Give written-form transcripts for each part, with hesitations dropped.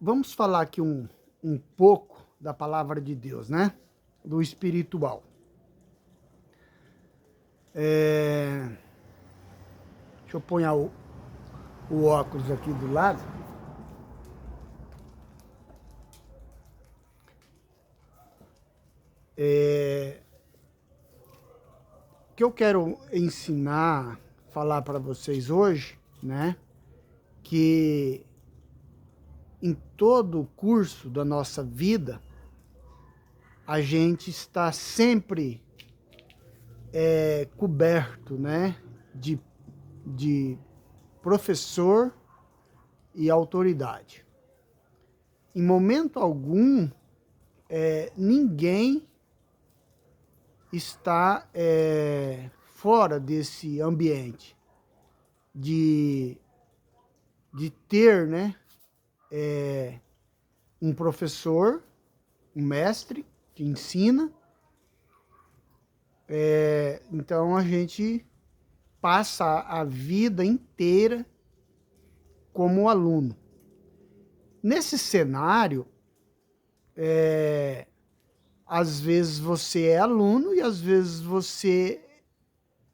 Vamos falar aqui um pouco da palavra de Deus, né? Do espiritual. Deixa eu pôr o óculos aqui do lado. O que eu quero ensinar, falar para vocês hoje, né? Que em todo o curso da nossa vida, a gente está sempre coberto, né? De professor e autoridade. Em momento algum, ninguém está fora desse ambiente de ter, né, um professor, um mestre que ensina. Então a gente passa a vida inteira como aluno. Nesse cenário, às vezes você é aluno e às vezes você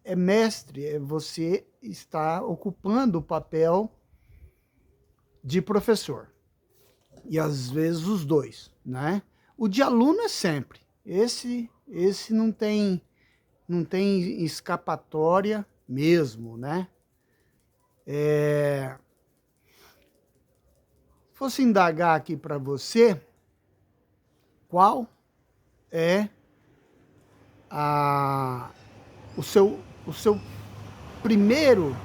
é mestre, você está ocupando o papel de professor. E às vezes os dois, né? O de aluno é sempre. Esse não tem escapatória mesmo, né? Se fosse indagar aqui para você, qual é o seu primeiro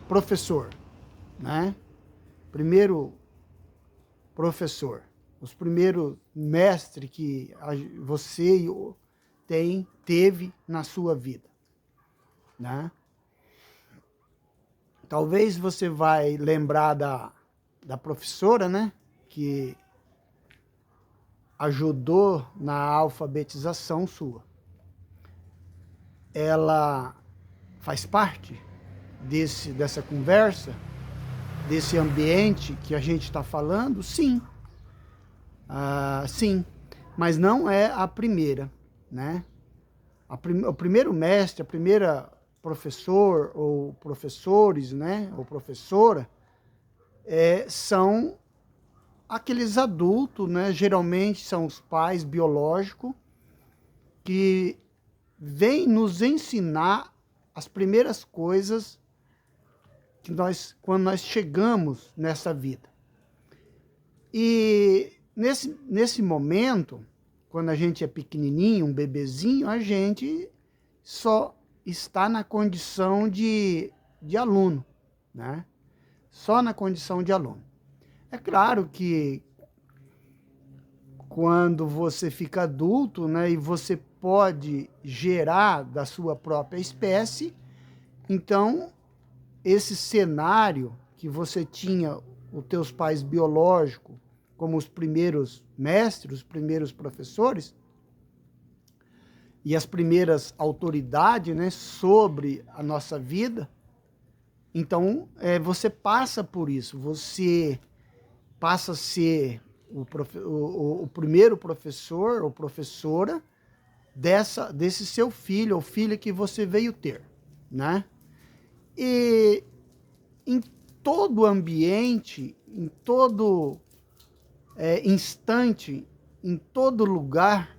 professor, né? Primeiro professor, os primeiros mestres que você teve na sua vida, né? Talvez você vai lembrar da professora, né? Que ajudou na alfabetização sua. Ela faz parte dessa conversa, desse ambiente que a gente está falando? Sim. Sim. Mas não é a primeira, né? O primeiro mestre, a primeira professor ou professores, né? Ou professora, são aqueles adultos, né? Geralmente são os pais biológicos que vêm nos ensinar as primeiras coisas que quando nós chegamos nessa vida. E nesse momento, quando a gente é pequenininho, um bebezinho, a gente só está na condição de aluno, né? Só na condição de aluno. É claro que quando você fica adulto, né, e você pode gerar da sua própria espécie, então esse cenário que você tinha os teus pais biológicos como os primeiros mestres, os primeiros professores e as primeiras autoridades, né, sobre a nossa vida, então você passa por isso, você passa a ser o primeiro professor ou professora desse seu filho ou filha que você veio ter, né? E em todo ambiente, em todo instante, em todo lugar,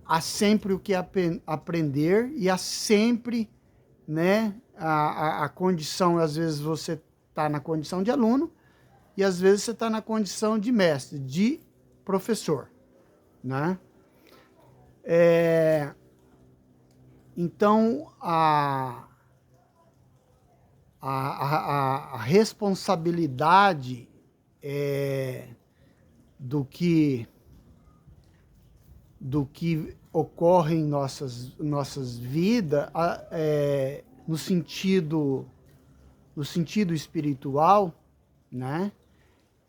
há sempre o que aprender e há sempre, né, a condição, às vezes você está na condição de aluno e às vezes você está na condição de mestre, de professor, né? Então, a responsabilidade do que ocorre em nossas vidas, no sentido espiritual, né?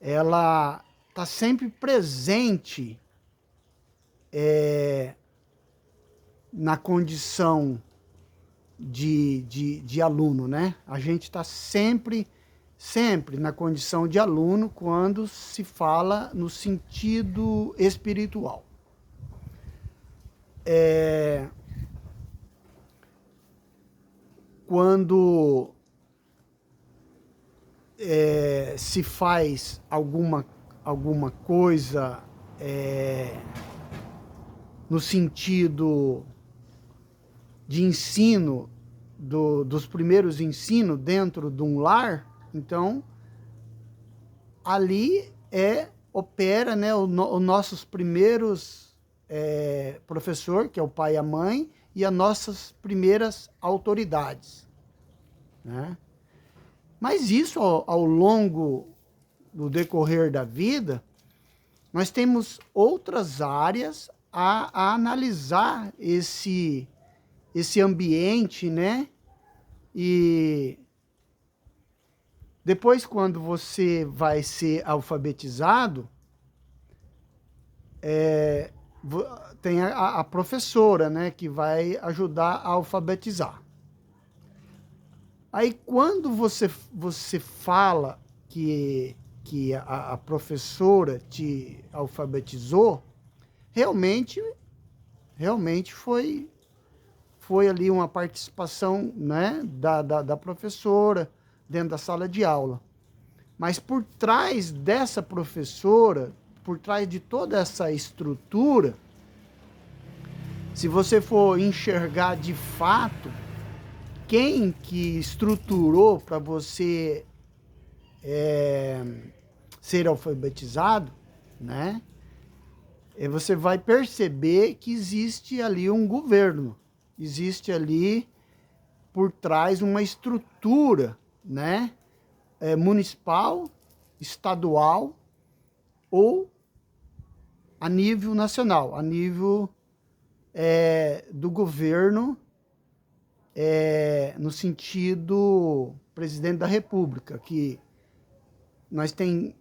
Ela está sempre presente na condição de aluno, né? A gente está sempre na condição de aluno quando se fala no sentido espiritual. Quando se faz alguma coisa no sentido de ensino, dos primeiros ensinos dentro de um lar, então ali opera, né, os nossos primeiros professor, que é o pai e a mãe, e as nossas primeiras autoridades, né? Mas isso, ao longo do decorrer da vida, nós temos outras áreas a analisar esse ambiente, né? E depois, quando você vai ser alfabetizado, tem a professora, né, que vai ajudar a alfabetizar. Aí, quando você fala que a professora te alfabetizou, realmente foi ali uma participação, né, da professora dentro da sala de aula. Mas por trás dessa professora, por trás de toda essa estrutura, se você for enxergar de fato quem que estruturou para você ser alfabetizado, né? Você vai perceber que existe ali um governo, existe ali por trás uma estrutura, né? Municipal, estadual ou a nível nacional, a nível do governo, no sentido presidente da República, que nós tem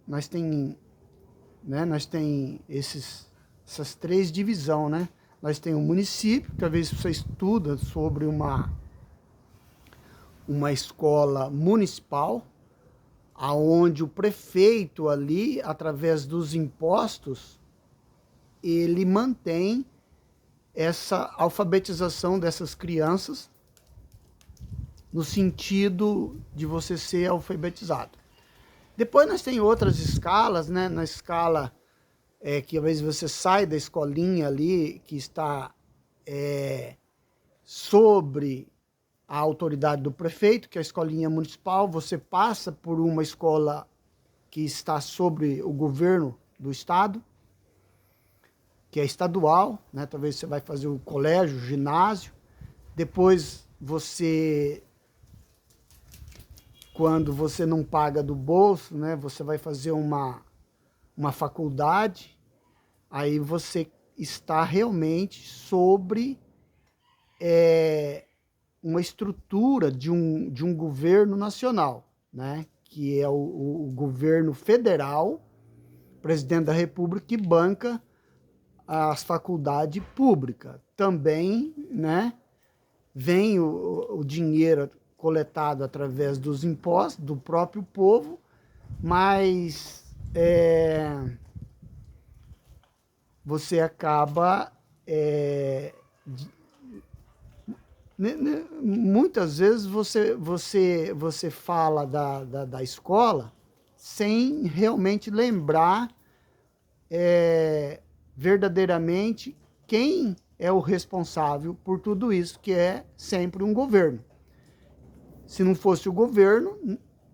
essas três divisões, né? Nós tem o município, que às vezes você estuda sobre uma escola municipal, aonde o prefeito ali, através dos impostos, ele mantém essa alfabetização dessas crianças no sentido de você ser alfabetizado. Depois nós tem outras escalas, né? Na escala que às vezes você sai da escolinha ali, que está sobre a autoridade do prefeito, que é a escolinha municipal, você passa por uma escola que está sobre o governo do estado, que é estadual, né? Talvez você vai fazer o colégio, o ginásio, depois quando você não paga do bolso, né? Você vai fazer uma faculdade, aí você está realmente sobre uma estrutura de um governo nacional, né? Que é o governo federal, presidente da República, que banca as faculdades públicas. Também, né, vem o dinheiro coletado através dos impostos do próprio povo, mas você acaba muitas vezes você fala da escola sem realmente lembrar verdadeiramente quem é o responsável por tudo isso, que é sempre um governo. Se não fosse o governo,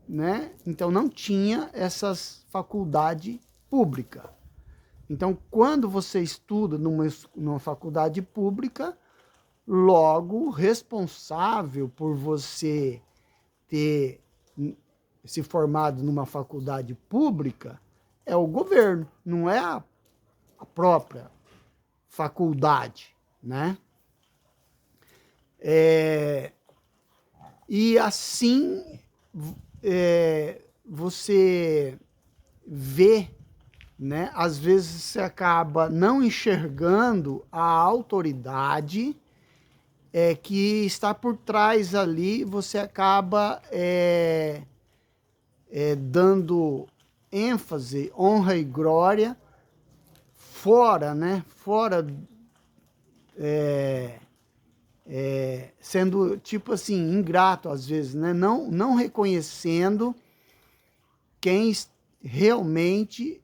né, então não tinha essas faculdades públicas. Então, quando você estuda numa faculdade pública, logo responsável por você ter se formado numa faculdade pública é o governo, não é a própria faculdade, né? E assim você vê, né? Às vezes você acaba não enxergando a autoridade que está por trás ali, você acaba dando ênfase, honra e glória fora, né? Fora, sendo tipo assim, ingrato às vezes, né? Não reconhecendo quem realmente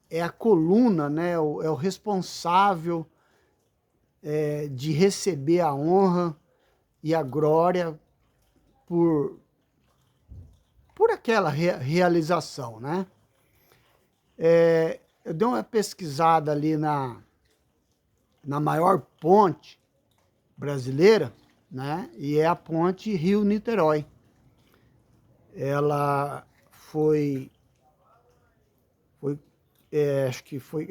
é a coluna, né? É o responsável de receber a honra e a glória por, por aquela realização, né? Eu dei uma pesquisada ali na maior ponte brasileira, né? E é a ponte Rio-Niterói. Ela acho que foi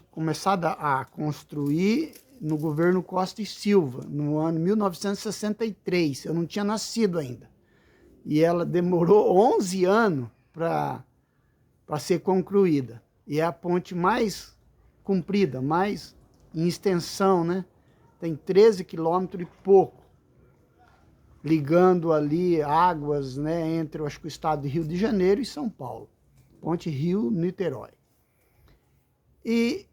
começada a construir no governo Costa e Silva, no ano 1963. Eu não tinha nascido ainda. E ela demorou 11 anos para ser concluída. E é a ponte mais comprida, mais em extensão, né? Tem 13 quilômetros e pouco, ligando ali águas, né, entre, acho que o estado de Rio de Janeiro e São Paulo. Ponte Rio-Niterói. E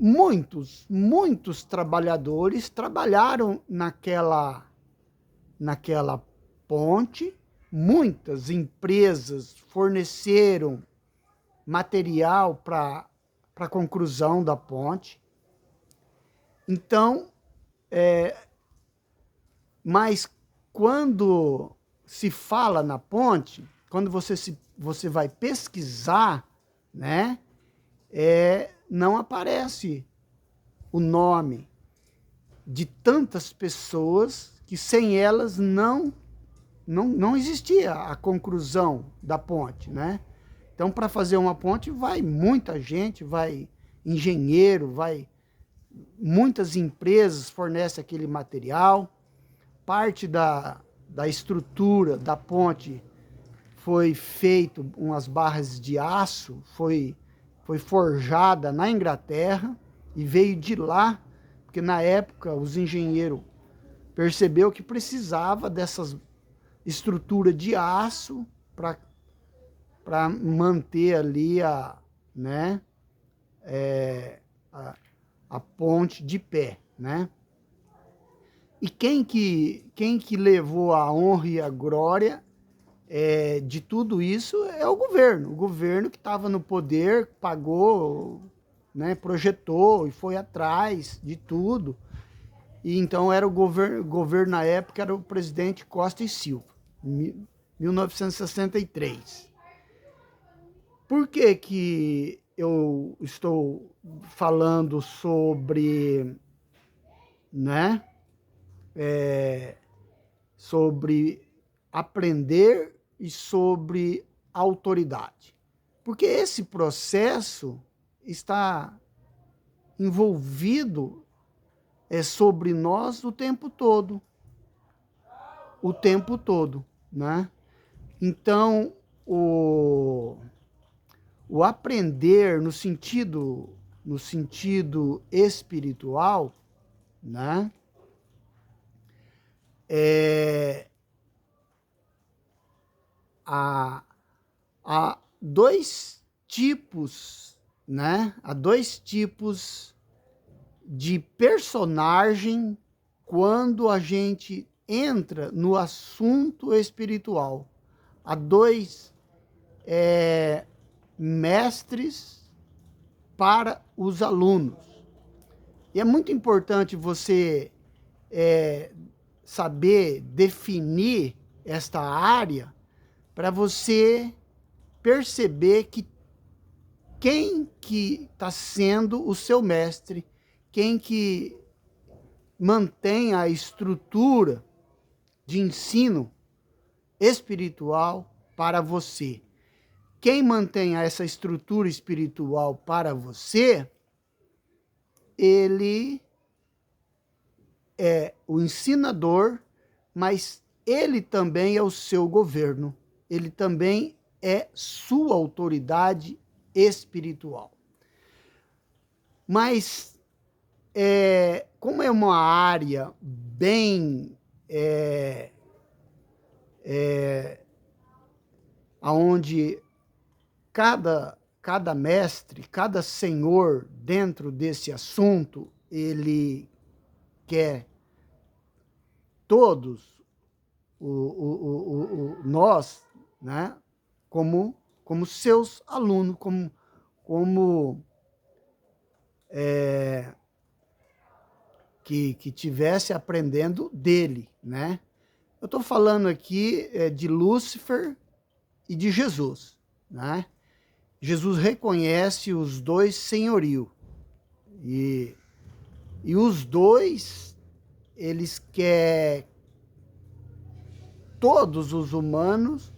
muitos trabalhadores trabalharam naquela ponte, muitas empresas forneceram material para a conclusão da ponte. Então, mas quando se fala na ponte, quando você vai pesquisar, né, não aparece o nome de tantas pessoas que sem elas não existia a conclusão da ponte, né? Então, para fazer uma ponte, vai muita gente, vai engenheiro, muitas empresas fornecem aquele material. Parte da estrutura da ponte foi feito umas barras de aço, foi forjada na Inglaterra e veio de lá, porque na época os engenheiros percebeu que precisava dessas estruturas de aço para manter ali né, a ponte de pé, né? E quem que levou a honra e a glória de tudo isso é o governo que estava no poder, pagou, né, projetou e foi atrás de tudo. E então era o governo na época, era o presidente Costa e Silva, 1963. Por que que eu estou falando sobre, né, sobre aprender e sobre autoridade? Porque esse processo está envolvido sobre nós o tempo todo, né? Então, o aprender no sentido espiritual, né? Há dois tipos, né? Há dois tipos de personagem quando a gente entra no assunto espiritual. Há dois mestres para os alunos. E é muito importante você saber definir esta área para você perceber que quem que está sendo o seu mestre, quem que mantém a estrutura de ensino espiritual para você. Quem mantém essa estrutura espiritual para você, ele é o ensinador, mas ele também é o seu governo. Ele também é sua autoridade espiritual. Mas, como é uma área bem aonde cada mestre, cada senhor dentro desse assunto, ele quer todos nós, né, como seus alunos, como que tivesse aprendendo dele, né? Eu estou falando aqui de Lúcifer e de Jesus, né? Jesus reconhece os dois senhorio e os dois, eles querem todos os humanos,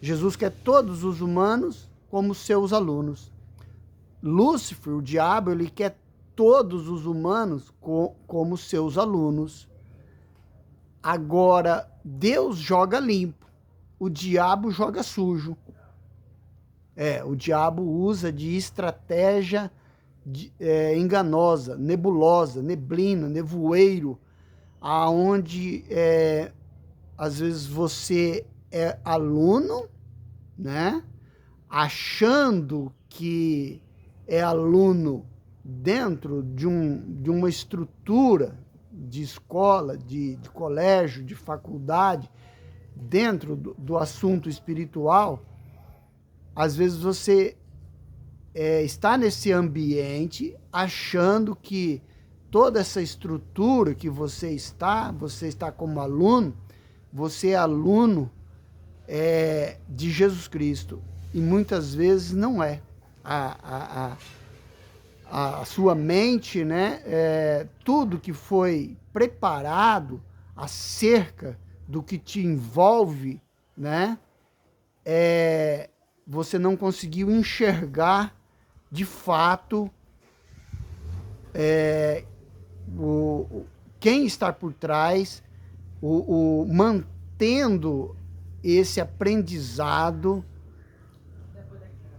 Jesus quer todos os humanos como seus alunos. Lúcifer, o diabo, ele quer todos os humanos como seus alunos. Agora, Deus joga limpo, o diabo joga sujo. O diabo usa de estratégia enganosa, nebulosa, neblina, nevoeiro, aonde às vezes você é aluno, né? Achando que é aluno dentro de uma estrutura de escola, de colégio, de faculdade, dentro do assunto espiritual. Às vezes você está nesse ambiente achando que toda essa estrutura que você está como aluno, você é aluno de Jesus Cristo. E muitas vezes não é. A sua mente, né, tudo que foi preparado acerca do que te envolve, né, você não conseguiu enxergar de fato quem está por trás, mantendo esse aprendizado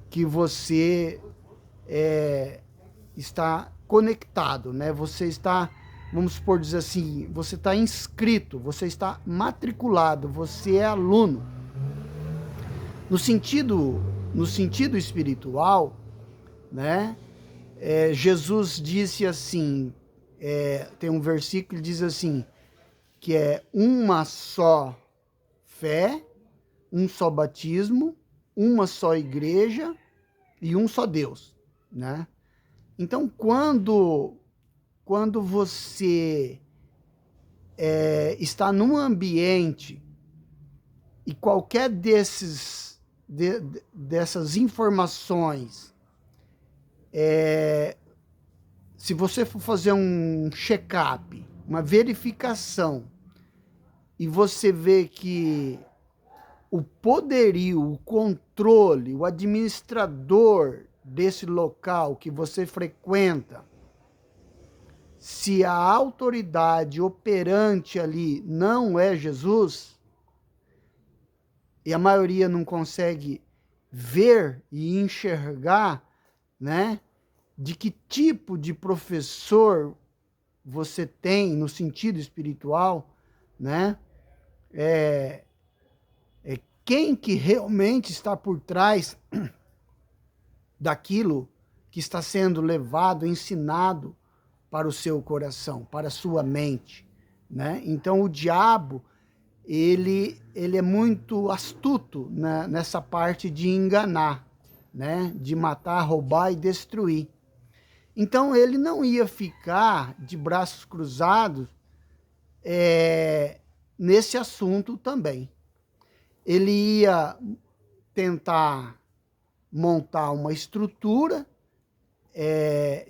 que você está conectado, né? Você está, vamos supor, dizer assim, você está inscrito, você está matriculado, você é aluno. No sentido espiritual, né? Jesus disse assim, tem um versículo que diz assim, que é uma só fé, um só batismo, uma só igreja e um só Deus, né? Então, quando você está num ambiente e qualquer dessas informações, se você for fazer um check-up, uma verificação, e você vê que o poderio, o controle, o administrador desse local que você frequenta, se a autoridade operante ali não é Jesus, e a maioria não consegue ver e enxergar, né, de que tipo de professor você tem no sentido espiritual, né, quem que realmente está por trás daquilo que está sendo levado, ensinado para o seu coração, para a sua mente, né? Então o diabo, ele é muito astuto, né, nessa parte de enganar, né, de matar, roubar e destruir. Então ele não ia ficar de braços cruzados nesse assunto também. Ele ia tentar montar uma estrutura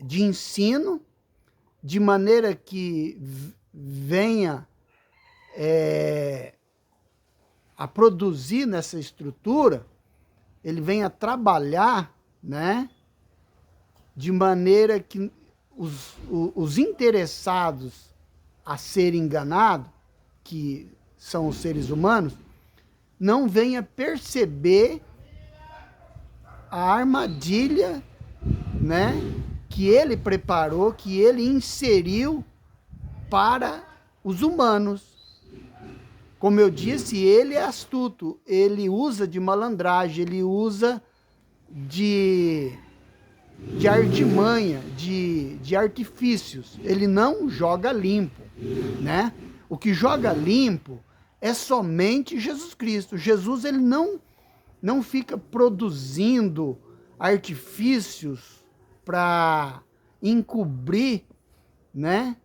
de ensino, de maneira que venha a produzir nessa estrutura, ele venha trabalhar, né, de maneira que os interessados a serem enganados, que são os seres humanos, não venha perceber a armadilha, né, que ele preparou, que ele inseriu para os humanos. Como eu disse, ele é astuto, ele usa de malandragem, ele usa de artimanha, de artifícios. Ele não joga limpo, né? O que joga limpo é somente Jesus Cristo. Jesus, ele não fica produzindo artifícios para encobrir, né,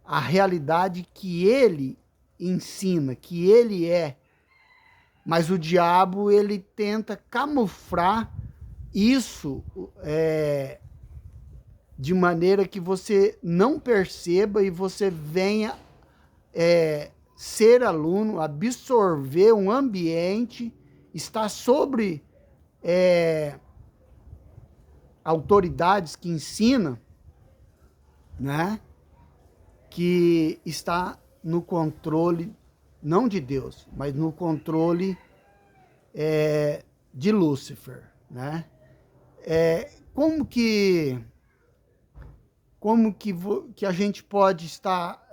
a realidade que ele ensina, que ele é. Mas o diabo, ele tenta camuflar isso de maneira que você não perceba e você venha ser aluno, absorver um ambiente, estar sobre autoridades que ensinam, né, que está no controle, não de Deus, mas no controle de Lúcifer, né? Como que a gente pode estar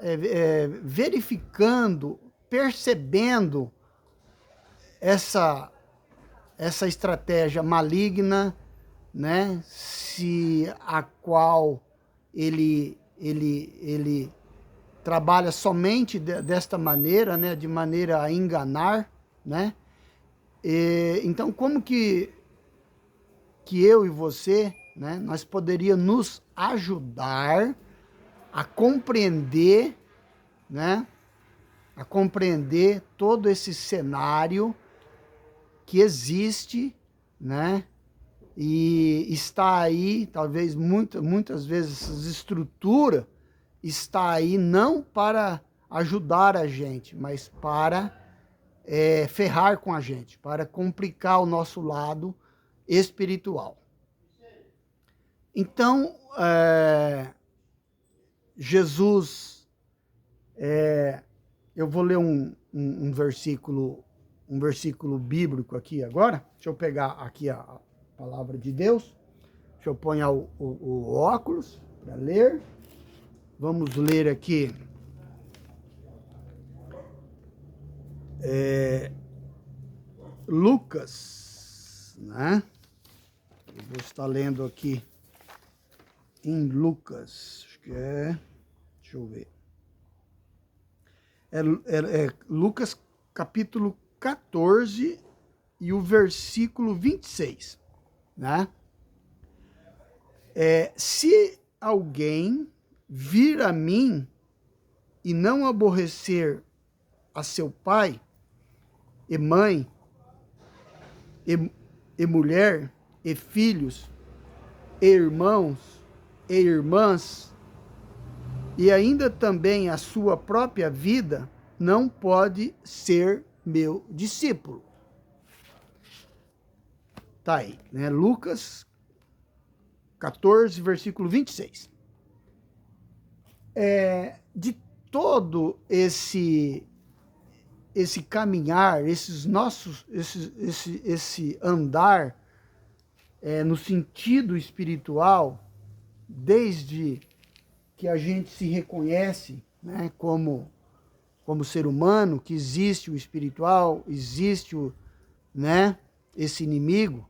verificando, percebendo essa estratégia maligna, né? Se a qual ele trabalha somente desta maneira, né? De maneira a enganar, né? Então, como que eu e você, né, nós poderíamos nos ajudar a compreender, né, a compreender todo esse cenário que existe, né, e está aí, talvez muitas vezes essas estruturas está aí não para ajudar a gente, mas para ferrar com a gente, para complicar o nosso lado espiritual. Então, Jesus, eu vou ler um versículo bíblico aqui agora. Deixa eu pegar aqui a palavra de Deus. Deixa eu pôr o óculos para ler. Vamos ler aqui. Lucas, né? Eu vou estar lendo aqui em Lucas, acho que deixa eu ver. Lucas capítulo 14 e o versículo 26, né? Se alguém vir a mim e não aborrecer a seu pai e mãe e mulher e filhos e irmãos e irmãs e ainda também a sua própria vida, não pode ser meu discípulo. Tá aí, né? Lucas 14, versículo 26. De todo esse caminhar, esse andar no sentido espiritual, desde que a gente se reconhece, né, como ser humano, que existe o espiritual, existe né, esse inimigo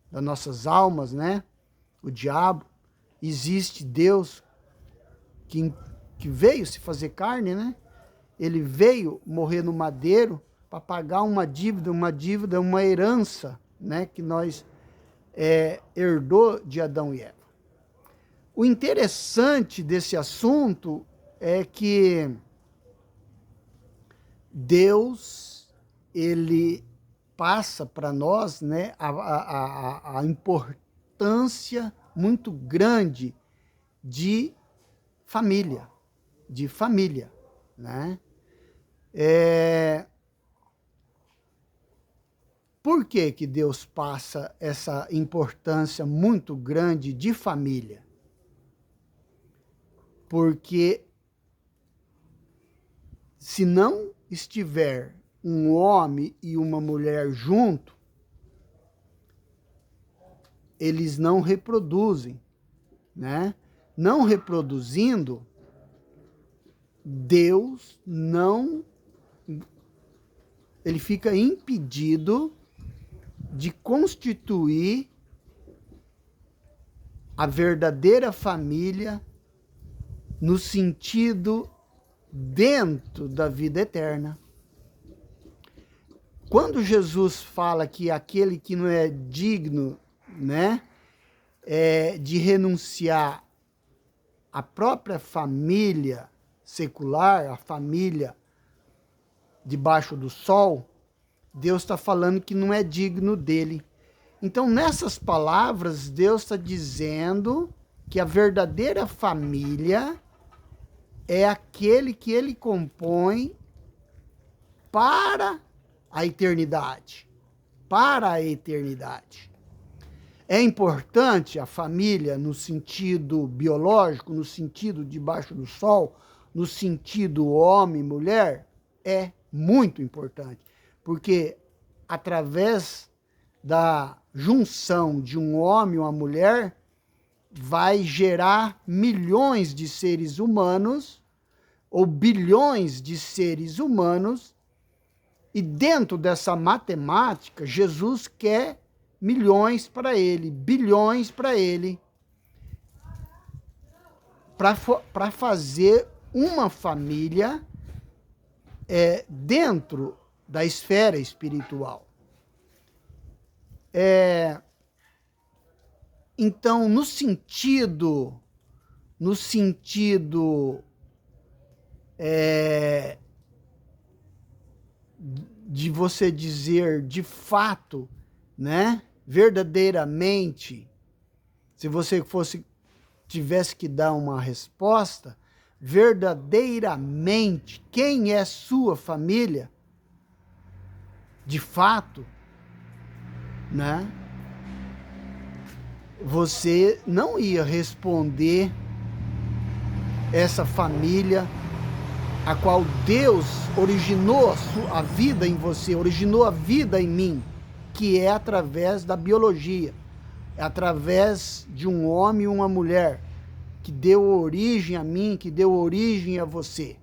das nossas almas, né, o diabo, existe Deus que veio se fazer carne, né? Ele veio morrer no madeiro para pagar uma dívida, uma herança, né, que nós herdou de Adão e Eva. O interessante desse assunto é que Deus, ele passa para nós, né, a importância muito grande de família, né? Por que que Deus passa essa importância muito grande de família? Porque se não estiver um homem e uma mulher junto, eles não reproduzem, né? Não reproduzindo, Deus não... Ele fica impedido de constituir a verdadeira família no sentido dentro da vida eterna. Quando Jesus fala que aquele que não é digno, né, de renunciar à própria família secular, a família debaixo do sol, Deus está falando que não é digno dele. Então, nessas palavras, Deus está dizendo que a verdadeira família é aquele que ele compõe para a eternidade. Para a eternidade. É importante a família no sentido biológico, no sentido debaixo do sol, no sentido homem e mulher? É muito importante, porque através da junção de um homem e uma mulher vai gerar milhões de seres humanos ou bilhões de seres humanos, e dentro dessa matemática, Jesus quer milhões para ele, bilhões para ele, para fazer uma família dentro da esfera espiritual. Então, no sentido de você dizer de fato, né, verdadeiramente, se você tivesse que dar uma resposta, verdadeiramente, quem é sua família, de fato, né, você não ia responder essa família a qual Deus originou a vida em você, originou a vida em mim, que é através da biologia, é através de um homem e uma mulher, que deu origem a mim, que deu origem a você.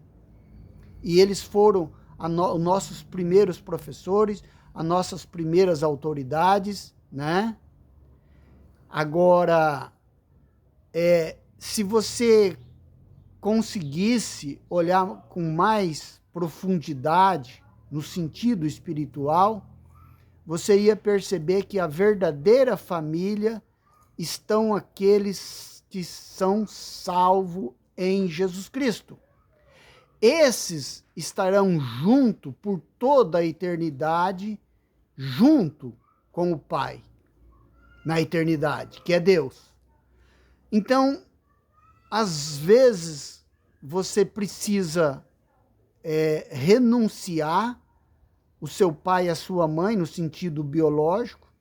E eles foram os nossos primeiros professores, as nossas primeiras autoridades, né? Agora, se você conseguisse olhar com mais profundidade no sentido espiritual, você ia perceber que a verdadeira família estão aqueles que são salvos em Jesus Cristo. Esses estarão junto por toda a eternidade, junto com o Pai, na eternidade, que é Deus. Então, às vezes, você precisa renunciar o seu pai e a sua mãe, no sentido biológico,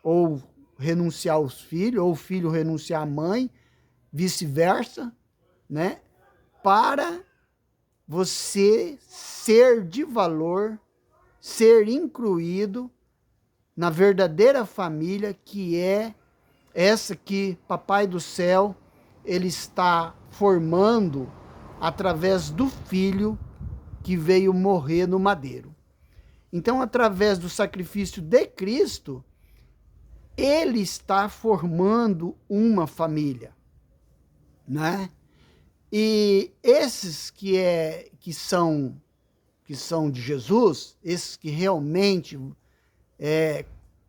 ou renunciar aos filhos, ou o filho renunciar à mãe, vice-versa, né? Para você ser de valor, ser incluído na verdadeira família, que é essa que Papai do Céu ele está formando através do Filho que veio morrer no madeiro. Então, através do sacrifício de Cristo, ele está formando uma família, né? E esses que são de Jesus, esses que realmente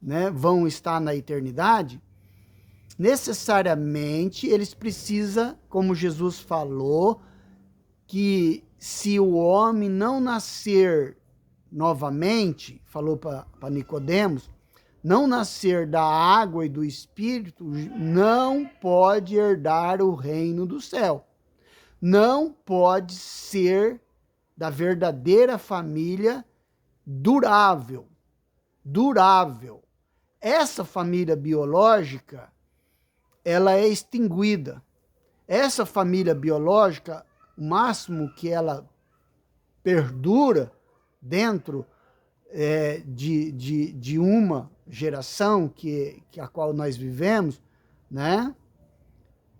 né, vão estar na eternidade, necessariamente eles precisam, como Jesus falou, que se o homem não nascer novamente, falou para Nicodemos, não nascer da água e do Espírito, não pode herdar o reino do céu. Não pode ser da verdadeira família durável. Durável. Essa família biológica, ela é extinguida. Essa família biológica, o máximo que ela perdura dentro de uma geração que a qual nós vivemos, né?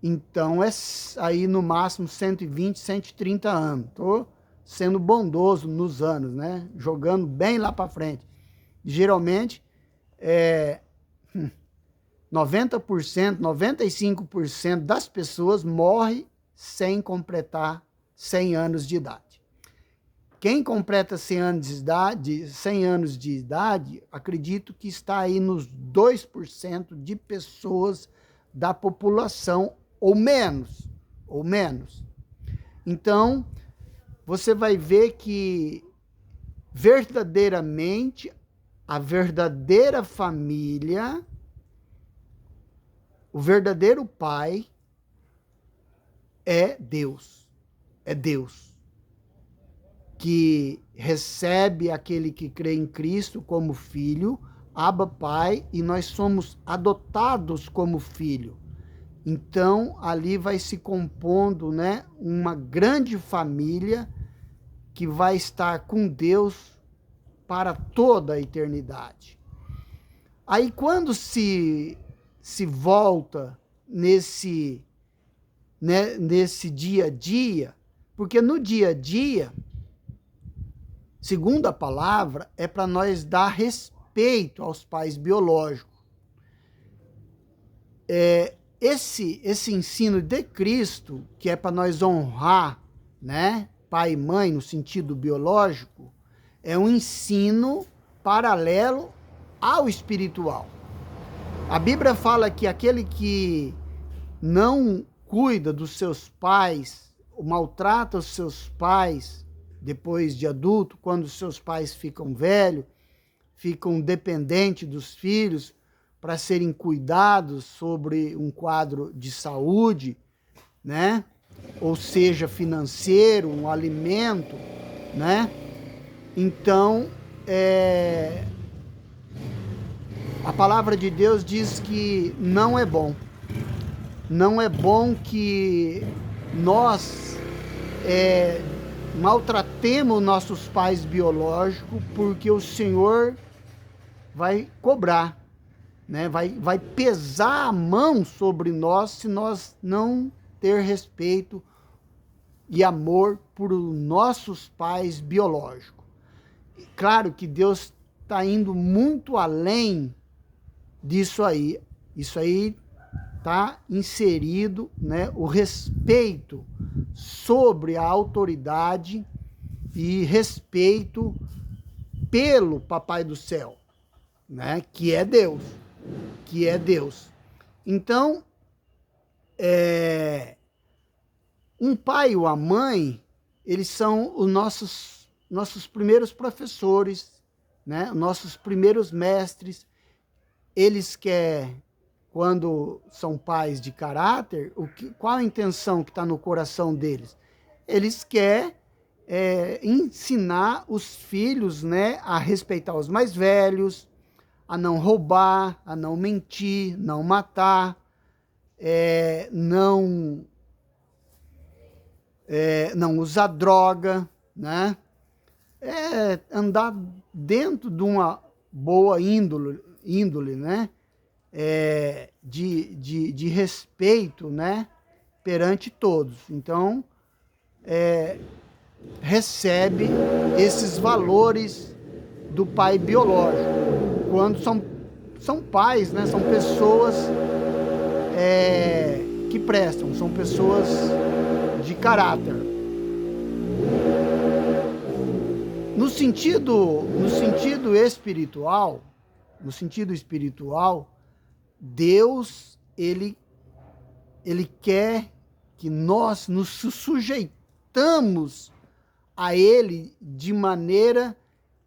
Então, é aí no máximo 120, 130 anos. Estou sendo bondoso nos anos, né? Jogando bem lá para frente. Geralmente, 90%, 95% das pessoas morrem sem completar 100 anos de idade. Quem completa 100 anos de idade, acredito que está aí nos 2% de pessoas da população, ou menos. Então, você vai ver que verdadeiramente a verdadeira família, o verdadeiro pai é Deus. É Deus que recebe aquele que crê em Cristo como filho, Abba Pai, e nós somos adotados como filho. Então, ali vai se compondo, né, uma grande família que vai estar com Deus para toda a eternidade. Aí, quando se volta nesse dia a dia, porque no dia a dia, segundo a palavra, é para nós dar respeito aos pais biológicos. Esse ensino de Cristo, que é para nós honrar, né, pai e mãe no sentido biológico, é um ensino paralelo ao espiritual. A Bíblia fala que aquele que não cuida dos seus pais, maltrata os seus pais depois de adulto, quando os seus pais ficam velhos, ficam dependentes dos filhos para serem cuidados sobre um quadro de saúde, né? Ou seja, financeiro, um alimento, né? Então, a palavra de Deus diz que não é bom. Não é bom que nós maltratemos nossos pais biológicos, porque o Senhor vai cobrar, né? Vai pesar a mão sobre nós se nós não ter respeito e amor por nossos pais biológicos. Claro que Deus está indo muito além disso aí. Isso aí está inserido, né, o respeito sobre a autoridade e respeito pelo Papai do Céu, né, que é Deus. Então, um pai ou a mãe, eles são os nossos primeiros professores, né, nossos primeiros mestres. Eles querem, quando são pais de caráter, qual a intenção que está no coração deles? Eles querem ensinar os filhos, né, a respeitar os mais velhos, a não roubar, a não mentir, não matar, não usar droga, né? Andar dentro de uma boa índole, né? De respeito, né, perante todos. Então, recebe esses valores do pai biológico. Quando são pais, né, são pessoas que prestam, são pessoas de caráter. No sentido espiritual, Deus, ele quer que nós nos sujeitamos a Ele de maneira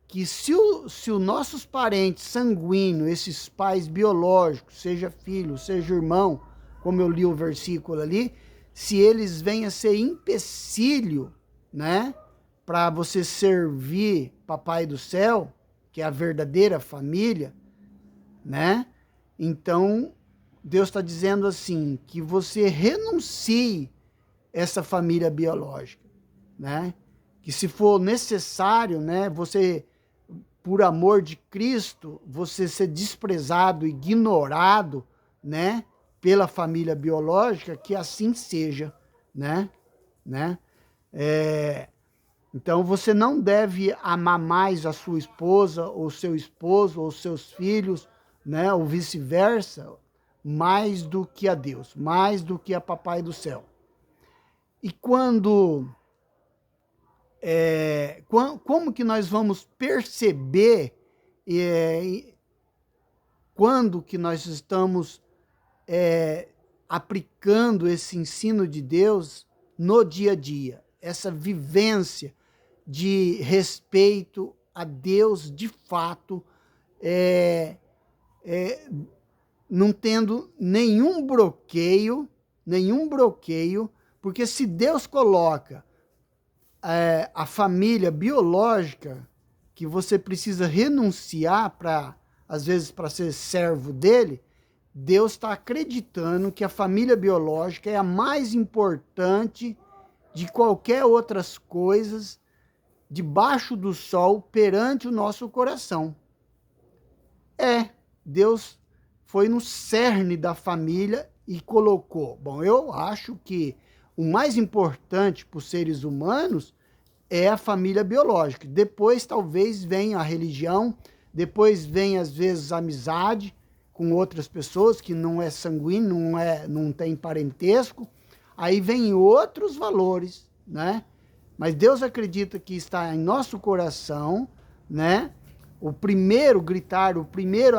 que se os nossos parentes sanguíneos, esses pais biológicos, seja filho, seja irmão, como eu li o versículo ali, se eles venham a ser empecilho, né, para você servir Papai do Céu, que é a verdadeira família, né? Então, Deus está dizendo assim, que você renuncie essa família biológica, né? Que se for necessário, né, você, por amor de Cristo, você ser desprezado, ignorado, né, pela família biológica, que assim seja, né? Então, você não deve amar mais a sua esposa, ou seu esposo, ou seus filhos, né? Ou vice-versa, mais do que a Deus, mais do que a Papai do Céu. E como que nós vamos perceber quando que nós estamos aplicando esse ensino de Deus no dia a dia? Essa vivência de respeito a Deus de fato, não tendo nenhum bloqueio, porque se Deus coloca a família biológica, que você precisa renunciar para, às vezes, para ser servo dele, Deus está acreditando que a família biológica é a mais importante de qualquer outras coisas debaixo do sol perante o nosso coração. Deus foi no cerne da família e colocou. Bom, eu acho que o mais importante para os seres humanos é a família biológica. Depois, talvez, venha a religião, depois vem, às vezes, a amizade com outras pessoas que não é sanguíneo, não tem parentesco. Aí vem outros valores, né? Mas Deus acredita que está em nosso coração, né? O primeiro gritar, o primeiro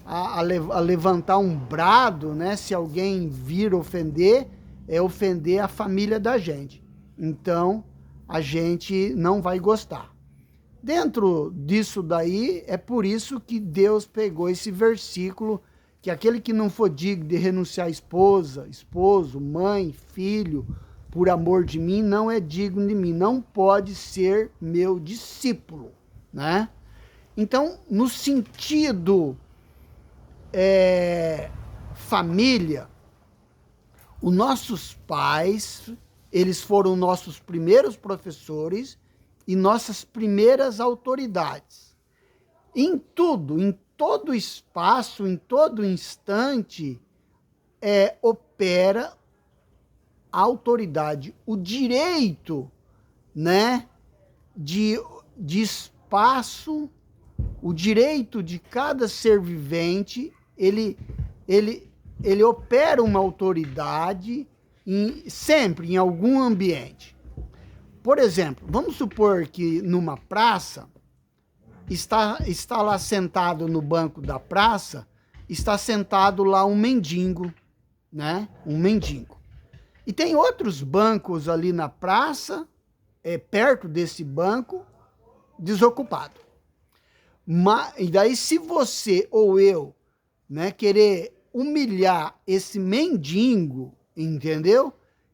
a levantar um brado, né? Se alguém vir ofender, é ofender a família da gente. Então, a gente não vai gostar. Dentro disso daí, é por isso que Deus pegou esse versículo, que aquele que não for digno de renunciar a esposa, esposo, mãe, filho, por amor de mim, não é digno de mim, não pode ser meu discípulo, né? Então, no sentido família, os nossos pais, eles foram nossos primeiros professores e nossas primeiras autoridades. Em tudo, em todo espaço, em todo instante, opera a autoridade, o direito, né, de espaço, o direito de cada ser vivente, ele opera uma autoridade sempre em algum ambiente. Por exemplo, vamos supor que numa praça, está lá sentado no banco da praça, está sentado lá um mendigo, né? Um mendigo. E tem outros bancos ali na praça, perto desse banco, desocupado. E daí, se você ou eu, né, querer humilhar esse mendigo, entendeu?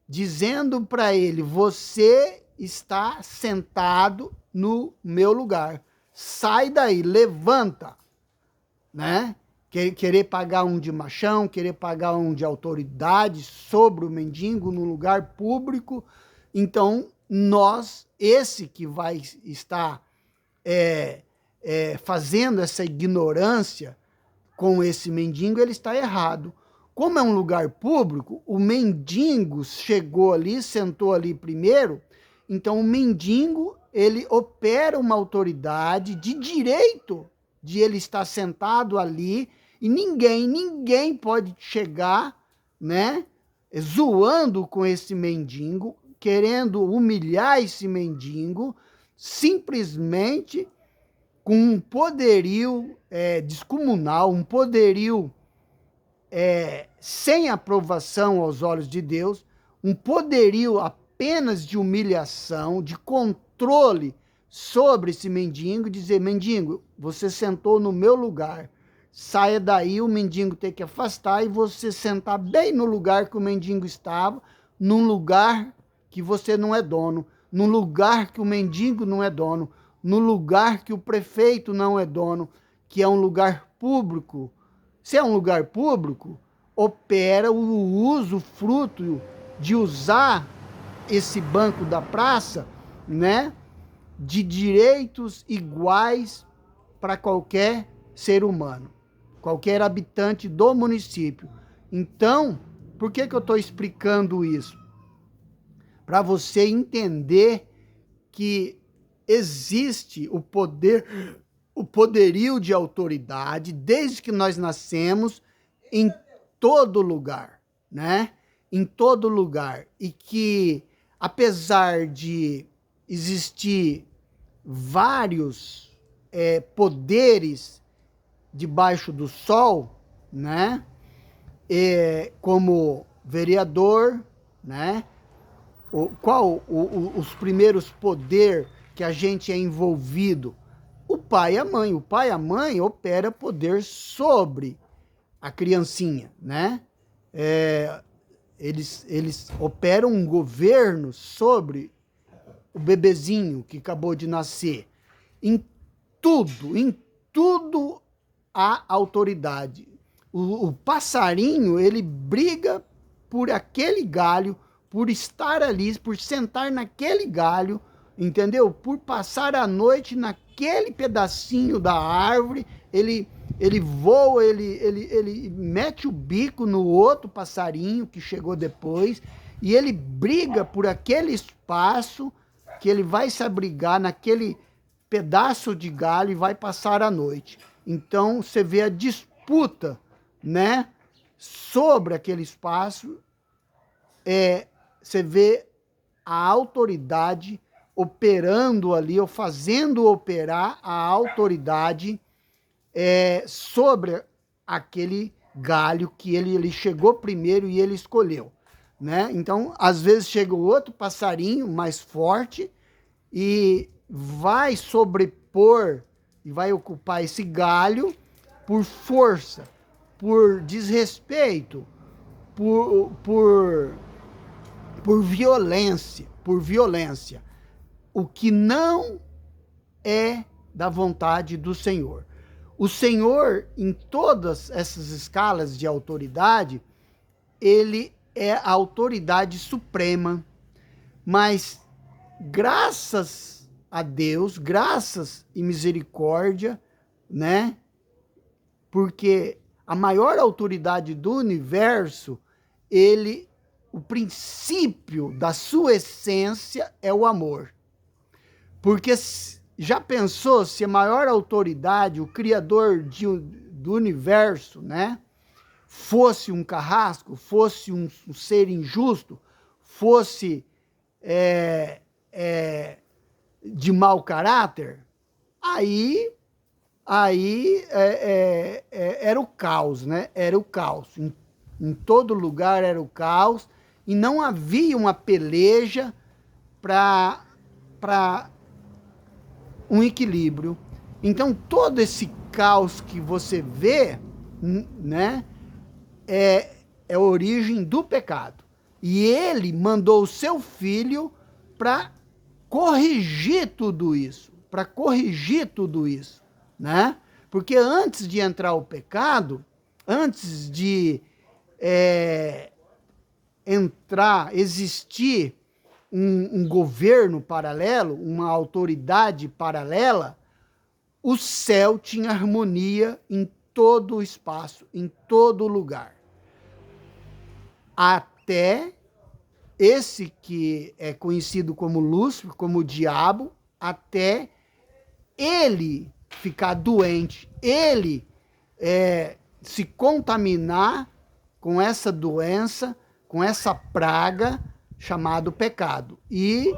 Dizendo para ele, você está sentado no meu lugar. Sai daí, levanta, né? Querer pagar um de machão, querer pagar um de autoridade sobre o mendigo no lugar público. Então, esse que vai estar fazendo essa ignorância com esse mendigo, ele está errado. Como é um lugar público, o mendigo chegou ali, sentou ali primeiro, então o mendigo, ele opera uma autoridade de direito de ele estar sentado ali, e ninguém pode chegar, né, zoando com esse mendigo, querendo humilhar esse mendigo, simplesmente com um poderio descomunal, um poderio sem aprovação aos olhos de Deus, um poderio apenas de humilhação, de controle sobre esse mendigo, dizer, mendigo, você sentou no meu lugar, saia daí, o mendigo tem que afastar e você sentar bem no lugar que o mendigo estava, num lugar que você não é dono, num lugar que o mendigo não é dono, no lugar que o prefeito não é dono, que é um lugar público. Se é um lugar público, opera o uso, fruto de usar esse banco da praça, né, de direitos iguais para qualquer ser humano, qualquer habitante do município. Então, por que eu estou explicando isso? Para você entender que existe o poder, o poderio de autoridade, desde que nós nascemos, em todo lugar, né? Em todo lugar. E que, apesar de existir vários poderes debaixo do sol, né? Como vereador, né? Os primeiros poderes que a gente é envolvido? O pai e a mãe. O pai e a mãe opera poder sobre a criancinha, né? Eles operam um governo sobre o bebezinho que acabou de nascer. Em tudo há autoridade. O passarinho, ele briga por aquele galho, por estar ali, por sentar naquele galho, entendeu? Por passar a noite naquele pedacinho da árvore, ele voa, ele mete o bico no outro passarinho que chegou depois, e ele briga por aquele espaço que ele vai se abrigar naquele pedaço de galho e vai passar a noite. Então, você vê a disputa, né, sobre aquele espaço, você vê a autoridade operando ali, ou fazendo operar a autoridade sobre aquele galho que ele chegou primeiro e ele escolheu, né? Então, às vezes chega o outro passarinho mais forte e vai sobrepor e vai ocupar esse galho por força, por desrespeito, por violência, o que não é da vontade do Senhor. O Senhor, em todas essas escalas de autoridade, ele é a autoridade suprema, mas graças a Deus, graças e misericórdia, né? Porque a maior autoridade do universo, o princípio da sua essência é o amor. Porque já pensou se a maior autoridade, o criador do universo, né, fosse um carrasco, fosse um ser injusto, fosse de mau caráter? Aí era o caos, né? Era o caos. Em todo lugar era o caos e não havia uma peleja para um equilíbrio. Então, todo esse caos que você vê, né, é a origem do pecado. E ele mandou o seu filho para corrigir tudo isso, né? Porque antes de entrar o pecado, antes de existir um governo paralelo, uma autoridade paralela, o céu tinha harmonia em todo o espaço, em todo lugar. Até esse que é conhecido como Lúcifer, como o diabo, até ele ficar doente, ele se contaminar com essa doença, com essa praga chamado pecado. E,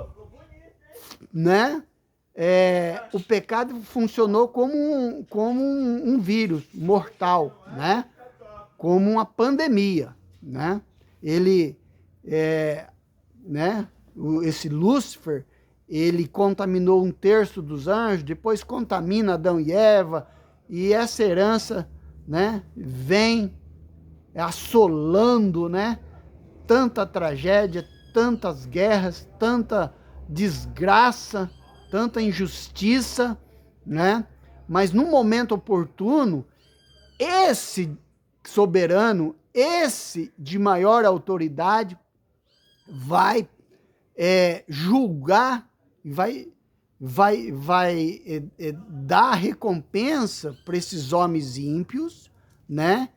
né, o pecado funcionou como um vírus mortal, né, como uma pandemia, né. Ele, né, esse Lúcifer, ele contaminou 1/3 dos anjos, depois contamina Adão e Eva, e essa herança, né, vem assolando, né, tanta tragédia, tantas guerras, tanta desgraça, tanta injustiça, né? Mas no momento oportuno, esse soberano, esse de maior autoridade, vai julgar, vai dar recompensa para esses homens ímpios, né?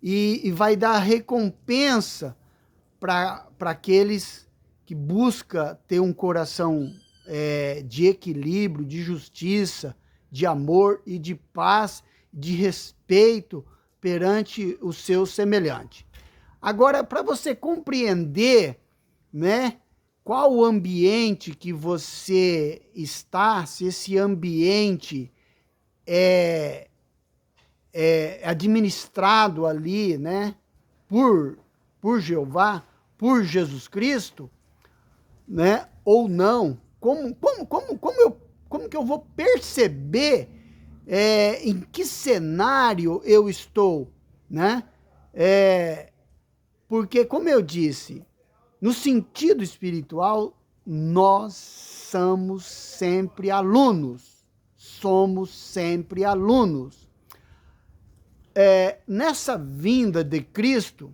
e vai dar recompensa para aqueles que buscam ter um coração de equilíbrio, de justiça, de amor e de paz, de respeito perante o seu semelhante. Agora, para você compreender, né, qual o ambiente que você está, se esse ambiente é administrado ali, né, por Jeová, por Jesus Cristo, né, ou não, como que eu vou perceber em que cenário eu estou, né? Porque, como eu disse, no sentido espiritual, nós somos sempre alunos. Somos sempre alunos. Nessa vinda de Cristo,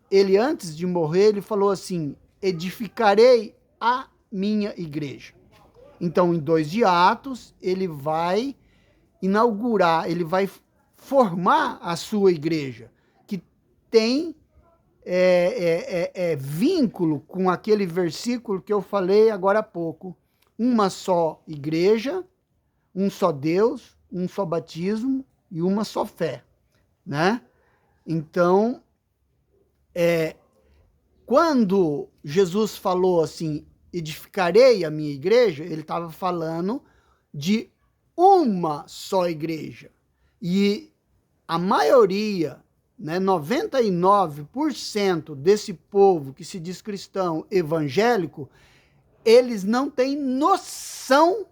ele, antes de morrer, ele falou assim: edificarei a minha igreja. Então, em 2 de Atos, ele vai inaugurar, ele vai formar a sua igreja, que tem vínculo com aquele versículo que eu falei agora há pouco. Uma só igreja, um só Deus, um só batismo e uma só fé, né? Então, quando Jesus falou assim, edificarei a minha igreja, ele estava falando de uma só igreja. E a maioria, né, 99% desse povo que se diz cristão evangélico, eles não têm noção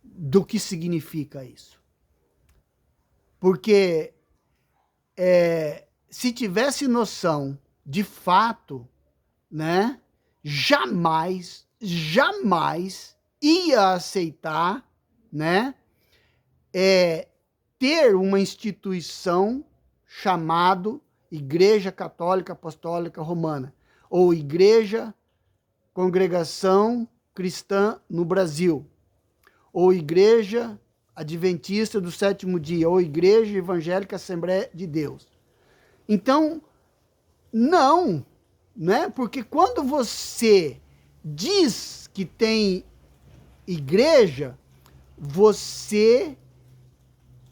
do que significa isso. Porque se tivesse noção de fato, né, jamais ia aceitar, né, ter uma instituição chamada Igreja Católica Apostólica Romana, ou Igreja Congregação Cristã no Brasil, ou Igreja Adventista do Sétimo Dia, ou Igreja Evangélica Assembleia de Deus. Então, não, né? Porque quando você diz que tem igreja, você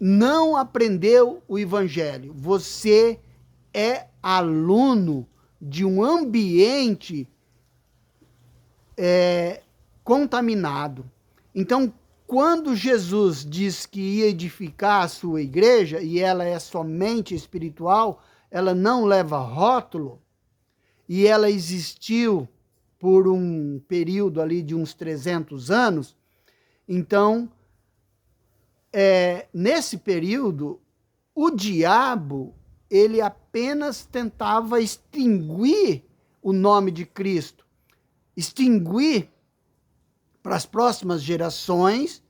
não aprendeu o evangelho. Você é aluno de um ambiente contaminado. Então, quando Jesus diz que ia edificar a sua igreja, e ela é somente espiritual, ela não leva rótulo, e ela existiu por um período ali de uns 300 anos, então, nesse período, o diabo, ele apenas tentava extinguir o nome de Cristo, extinguir para as próximas gerações,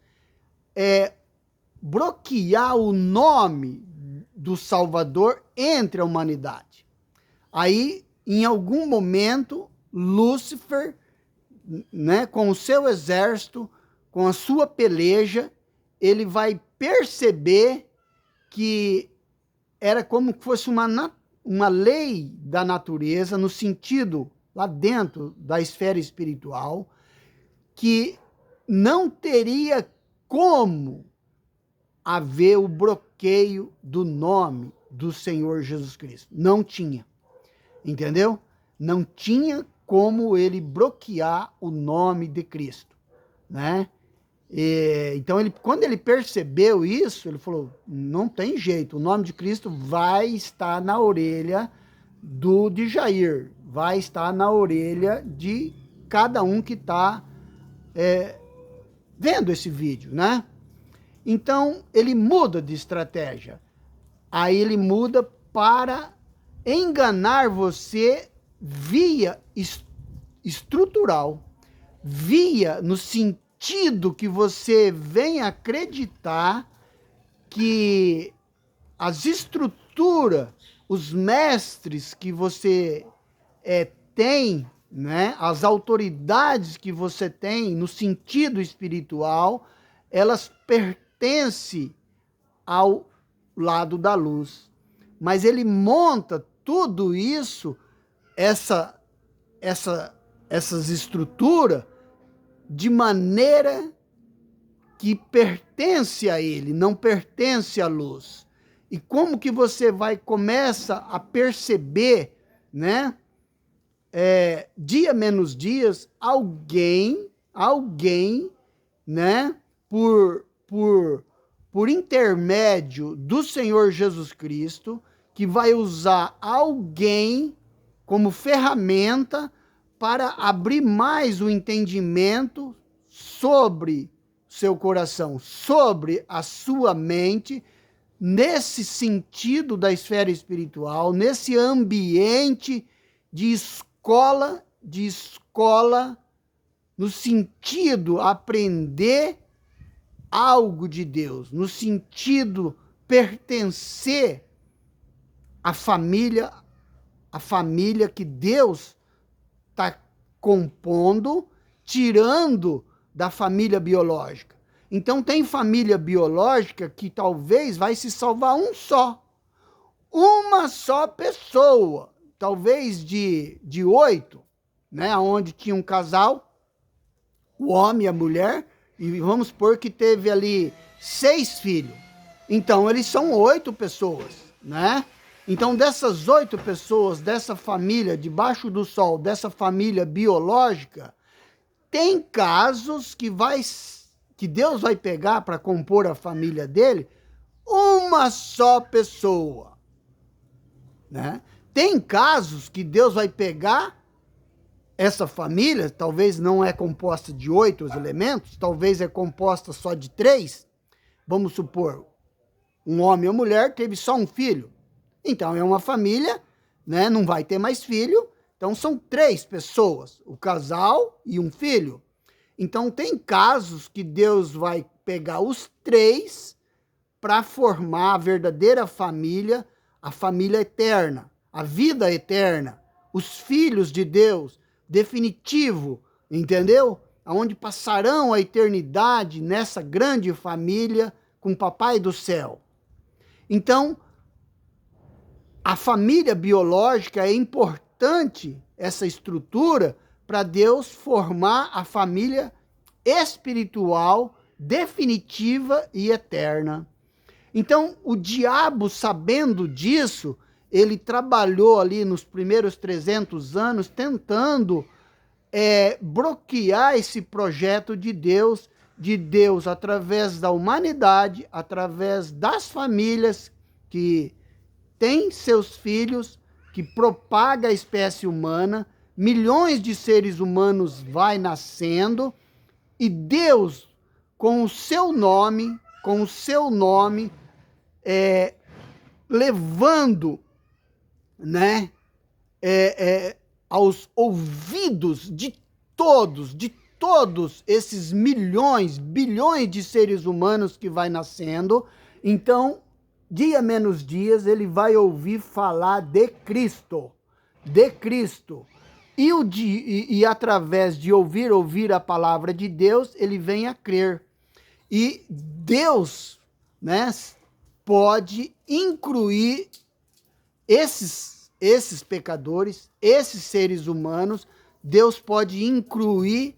bloquear o nome do Salvador entre a humanidade. Aí, em algum momento, Lúcifer, né, com o seu exército, com a sua peleja, ele vai perceber que era como que fosse uma lei da natureza, no sentido, lá dentro da esfera espiritual, que não teria como haver o bloqueio do nome do Senhor Jesus Cristo. Não tinha. Entendeu? Não tinha como ele bloquear o nome de Cristo, né? Então, quando ele percebeu isso, ele falou, não tem jeito, o nome de Cristo vai estar na orelha de Jair, vai estar na orelha de cada um que está vendo esse vídeo, né? Então, ele muda de estratégia. Aí ele muda para enganar você via estrutural, via no sentido que você vem acreditar que as estruturas, os mestres que você tem, né, as autoridades que você tem no sentido espiritual, elas pertencem ao lado da luz. mas ele monta tudo isso, essas estruturas, de maneira que pertence a ele, não pertence à luz. E como que você começa a perceber, né? Dia menos dias, alguém, né? Por intermédio do Senhor Jesus Cristo, que vai usar alguém como ferramenta para abrir mais o entendimento sobre seu coração, sobre a sua mente, nesse sentido da esfera espiritual, nesse ambiente de escola, no sentido aprender algo de Deus, no sentido pertencer à família que Deus está compondo, tirando da família biológica. Então tem família biológica que talvez vai se salvar uma só pessoa, talvez de 8, né, onde tinha um casal, o homem e a mulher, e vamos supor que teve ali 6 filhos. Então eles são 8 pessoas, né? Então dessas 8 pessoas, dessa família debaixo do sol, dessa família biológica, tem casos que Deus vai pegar para compor a família dele, uma só pessoa, né? Tem casos que Deus vai pegar essa família, talvez não é composta de 8 os elementos, talvez é composta só de 3. Vamos supor, um homem ou mulher teve só um filho. Então é uma família, né? Não vai ter mais filho. Então são 3 pessoas, o casal e um filho. Então tem casos que Deus vai pegar os 3 para formar a verdadeira família, a família eterna, a vida eterna, os filhos de Deus, definitivo, entendeu? Aonde passarão a eternidade nessa grande família com o Papai do céu. Então, a família biológica é importante, essa estrutura, para Deus formar a família espiritual, definitiva e eterna. Então, o diabo, sabendo disso, ele trabalhou ali nos primeiros 300 anos tentando bloquear esse projeto de Deus através da humanidade, através das famílias que têm seus filhos, que propaga a espécie humana, milhões de seres humanos vai nascendo, e Deus, com o seu nome, levando, né, aos ouvidos de todos esses milhões, bilhões de seres humanos que vai nascendo. Então, dia menos dias, ele vai ouvir falar de Cristo. E através de ouvir a palavra de Deus, ele vem a crer. E Deus, né, pode incluir esses pecadores, esses seres humanos, Deus pode incluir,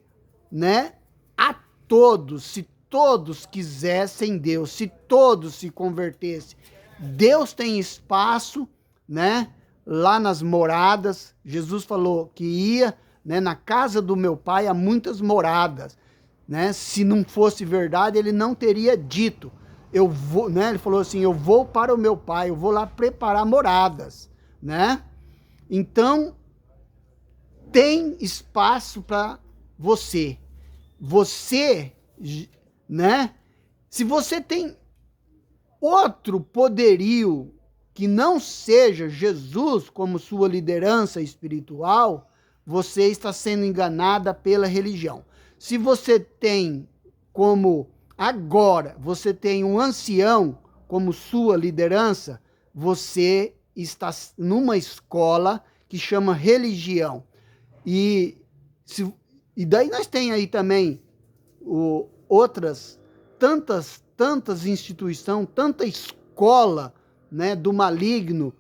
né, a todos, se todos quisessem Deus, se todos se convertessem. Deus tem espaço, né, lá nas moradas. Jesus falou que ia, né, na casa do meu pai há muitas moradas, né? Se não fosse verdade, ele não teria dito. Eu vou, né? Ele falou assim: eu vou para o meu pai, eu vou lá preparar moradas, né? Então, tem espaço para você. Você, né? Se você tem outro poderio que não seja Jesus como sua liderança espiritual, você está sendo enganada pela religião. Se você tem você tem um ancião como sua liderança, você está numa escola que chama religião. E daí nós tem aí também outras tantas instituições, tanta escola, né, do maligno,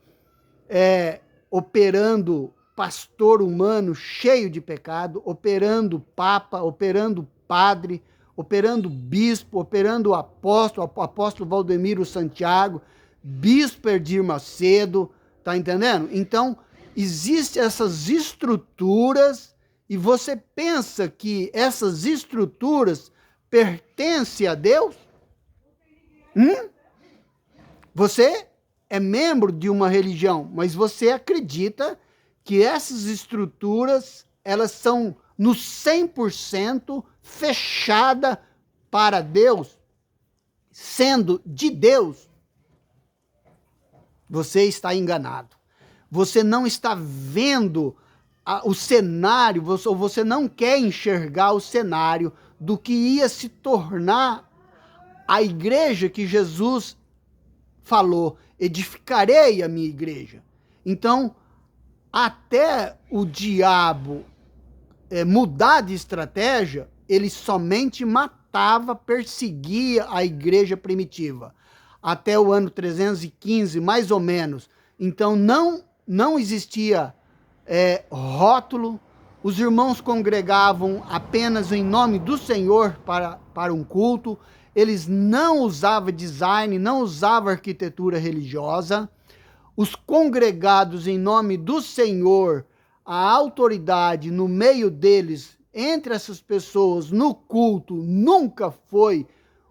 operando pastor humano cheio de pecado, operando papa, operando padre, operando bispo, operando apóstolo Valdemiro Santiago, bispo Edir Macedo, tá entendendo? Então, existem essas estruturas e você pensa que essas estruturas pertencem a Deus? Você é membro de uma religião, mas você acredita que essas estruturas, elas são no 100% fechada para Deus, sendo de Deus? Você está enganado. Você não está vendo o cenário, ou você não quer enxergar o cenário do que ia se tornar a igreja que Jesus falou: edificarei a minha igreja. Então, até o diabo mudar de estratégia, ele somente matava, perseguia a igreja primitiva. Até o ano 315, mais ou menos. Então, não existia rótulo, os irmãos congregavam apenas em nome do Senhor para um culto, eles não usavam design, não usavam arquitetura religiosa, os congregados em nome do Senhor, a autoridade no meio deles, entre essas pessoas, no culto, nunca foi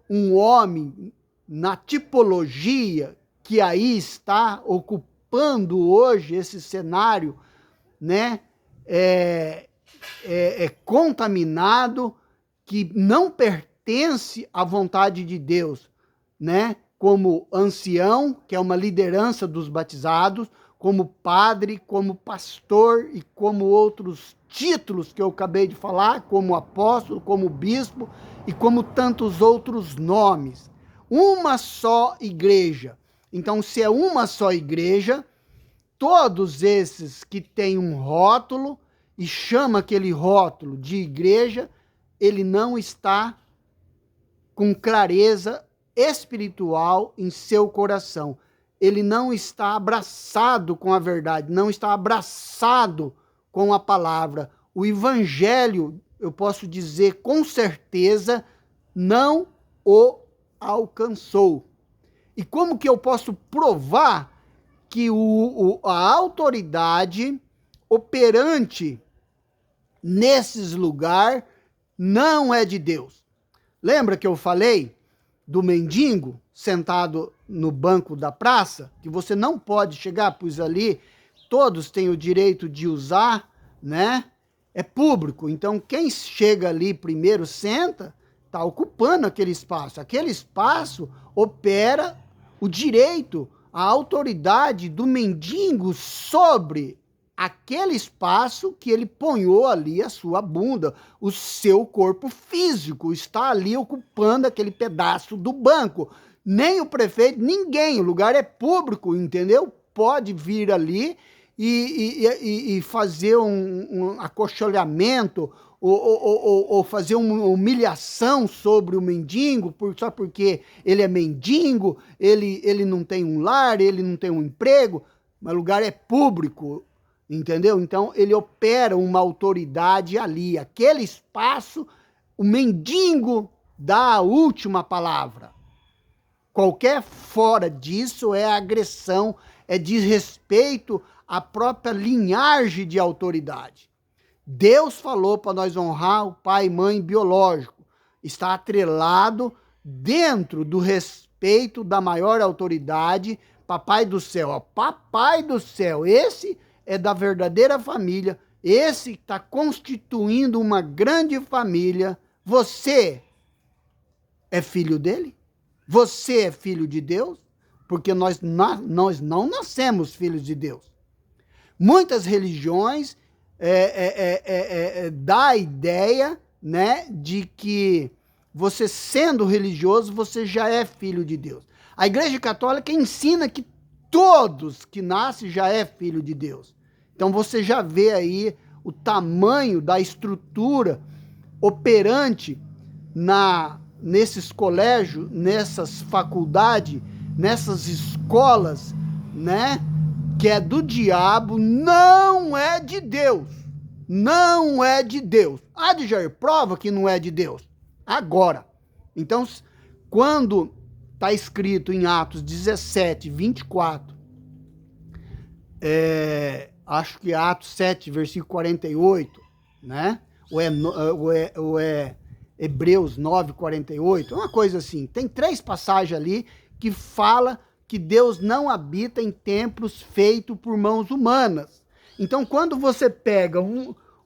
um homem na tipologia que aí está ocupando hoje esse cenário, né? Contaminado, que não pertence à vontade de Deus, né? Como ancião, que é uma liderança dos batizados, como padre, como pastor e como outros títulos que eu acabei de falar, como apóstolo, como bispo e como tantos outros nomes. Uma só igreja. Então, se é uma só igreja, todos esses que têm um rótulo e chama aquele rótulo de igreja, ele não está com clareza espiritual em seu coração. Ele não está abraçado com a verdade, não está abraçado com a palavra. O evangelho, eu posso dizer com certeza, não o alcançou. E como que eu posso provar que a autoridade operante nesses lugares não é de Deus? Lembra que eu falei do mendigo sentado no banco da praça, que você não pode chegar, pois ali todos têm o direito de usar, né? É público, então quem chega ali primeiro senta, está ocupando aquele espaço. Aquele espaço opera o direito, a autoridade do mendigo sobre aquele espaço que ele ponhou ali a sua bunda, o seu corpo físico está ali ocupando aquele pedaço do banco. Nem o prefeito, ninguém, o lugar é público, entendeu? Pode vir ali e fazer um acolcholamento ou fazer uma humilhação sobre o mendigo, só porque ele é mendigo, ele não tem um lar, ele não tem um emprego, mas o lugar é público, entendeu? Então, ele opera uma autoridade ali. Aquele espaço, o mendigo dá a última palavra. Qualquer fora disso é agressão, é desrespeito à própria linhagem de autoridade. Deus falou para nós honrar o pai e mãe biológico. Está atrelado dentro do respeito da maior autoridade, Papai do céu. Papai do céu, esse é da verdadeira família, esse está constituindo uma grande família. Você é filho dele? Você é filho de Deus? Porque nós não nascemos filhos de Deus. Muitas religiões dá a ideia, né, de que você sendo religioso, você já é filho de Deus. A Igreja Católica ensina que todos que nascem já é filho de Deus. Então você já vê aí o tamanho da estrutura operante nesses colégios, nessas faculdades, nessas escolas, né, que é do diabo, não é de Deus. Não é de Deus. Adjair, prova que não é de Deus. Agora. Então, quando está escrito em Atos 17, 24, acho que Atos 7, versículo 48, né? Ou é Hebreus 9, 48, uma coisa assim. Tem 3 passagens ali que fala que Deus não habita em templos feitos por mãos humanas. Então, quando você pega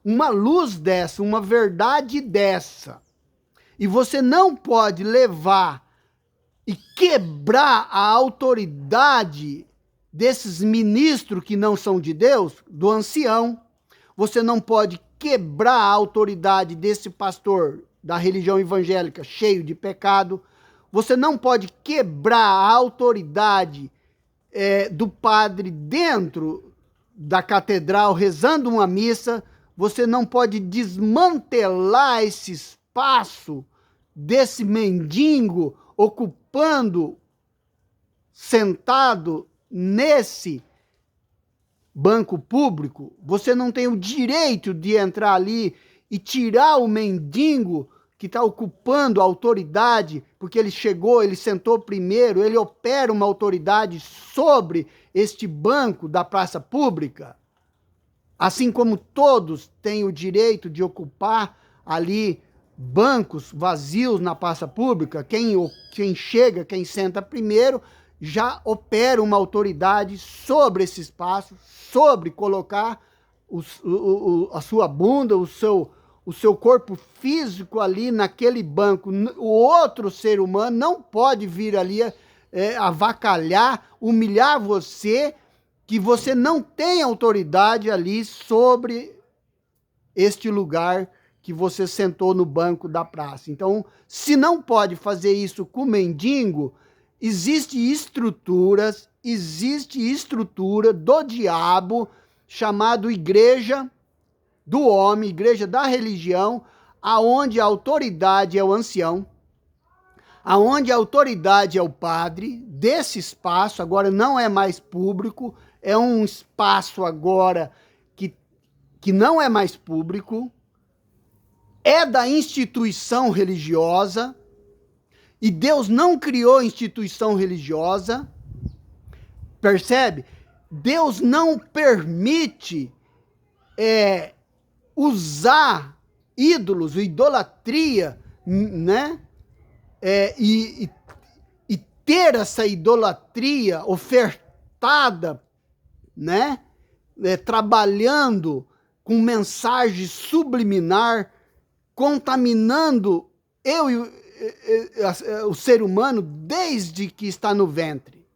uma luz dessa, uma verdade dessa, e você não pode levar e quebrar a autoridade desses ministros que não são de Deus, do ancião, você não pode quebrar a autoridade desse pastor da religião evangélica cheio de pecado, você não pode quebrar a autoridade do padre dentro da catedral rezando uma missa, você não pode desmantelar esse espaço desse mendigo ocupando, sentado nesse banco público. Você não tem o direito de entrar ali e tirar o mendigo que está ocupando a autoridade, porque ele chegou, ele sentou primeiro, ele opera uma autoridade sobre este banco da praça pública, assim como todos têm o direito de ocupar ali bancos vazios na praça pública. Quem chega, quem senta primeiro, já opera uma autoridade sobre esse espaço, sobre colocar a sua bunda, o seu corpo físico ali naquele banco. O outro ser humano não pode vir ali avacalhar, humilhar você, que você não tem autoridade ali sobre este lugar que você sentou no banco da praça. Então, se não pode fazer isso com o mendigo, existe estrutura do diabo, chamado igreja do homem, igreja da religião, aonde a autoridade é o ancião, aonde a autoridade é o padre. Desse espaço, agora não é mais público, é um espaço agora que não é mais público, é da instituição religiosa, e Deus não criou instituição religiosa, percebe? Deus não permite usar ídolos, idolatria, né? E ter essa idolatria ofertada, né? Trabalhando com mensagem subliminar, contaminando o ser humano desde que está no ventre.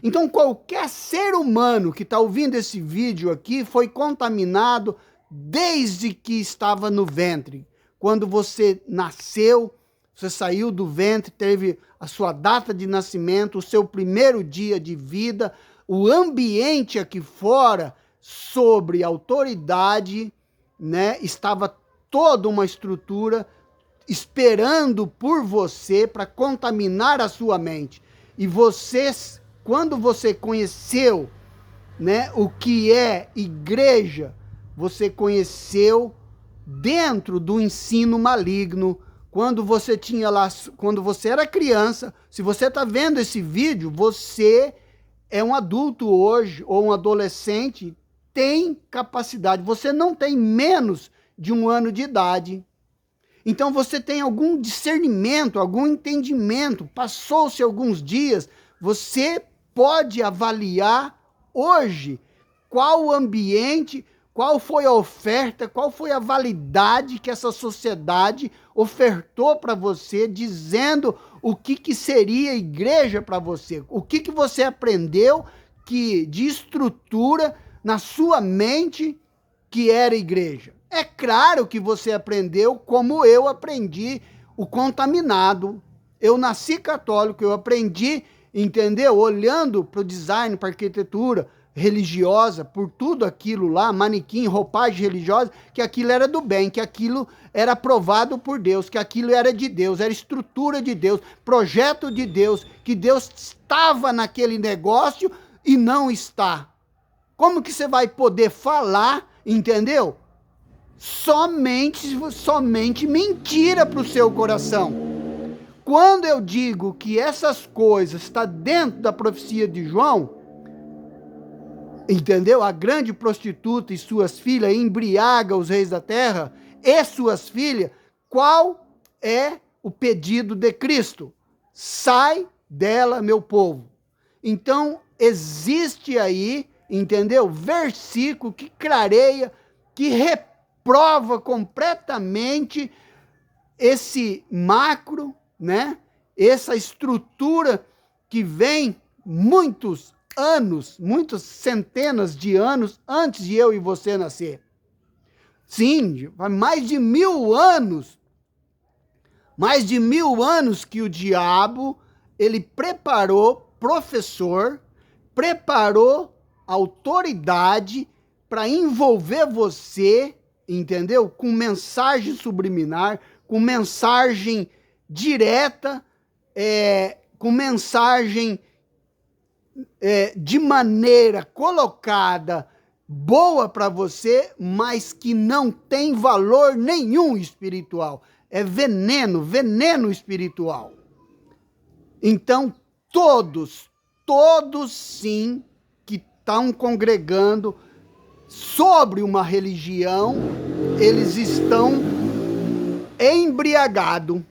Então, qualquer ser humano que está ouvindo esse vídeo aqui foi contaminado desde que estava no ventre. Quando você nasceu, você saiu do ventre, teve a sua data de nascimento, o seu primeiro dia de vida, o ambiente aqui fora, sobre autoridade, né? Estava toda uma estrutura esperando por você para contaminar a sua mente. E vocês, quando você conheceu, né, o que é igreja, você conheceu dentro do ensino maligno. Quando você tinha lá, quando você era criança, se você está vendo esse vídeo, você é um adulto hoje, ou um adolescente, tem capacidade, você não tem menos de 1 ano de idade. Então você tem algum discernimento, algum entendimento, passou-se alguns dias, você pode avaliar hoje qual o ambiente, qual foi a oferta, qual foi a validade que essa sociedade ofertou para você, dizendo o que seria igreja para você, o que você aprendeu de estrutura na sua mente que era igreja. É claro que você aprendeu como eu aprendi, o contaminado. Eu nasci católico, eu aprendi, entendeu? Olhando para o design, para a arquitetura, religiosa, por tudo aquilo lá, manequim, roupagem religiosa, que aquilo era do bem, que aquilo era aprovado por Deus, que aquilo era de Deus, era estrutura de Deus, projeto de Deus, que Deus estava naquele negócio e não está. Como que você vai poder falar, entendeu? Somente mentira para o seu coração. Quando eu digo que essas coisas estão dentro da profecia de João, entendeu? A grande prostituta e suas filhas embriagam os reis da terra e suas filhas. Qual é o pedido de Cristo? Sai dela, meu povo. Então, existe aí, entendeu? Versículo que clareia, que reprova completamente esse macro, né? Essa estrutura que vem muitas centenas de anos antes de eu e você nascer. Sim, mais de 1000 anos que o diabo, ele preparou professor, preparou autoridade para envolver você, entendeu? Com mensagem subliminar, com mensagem direta, com mensagem de maneira colocada, boa para você, mas que não tem valor nenhum espiritual. É veneno espiritual. Então, todos sim, que estão congregando sobre uma religião, eles estão embriagados,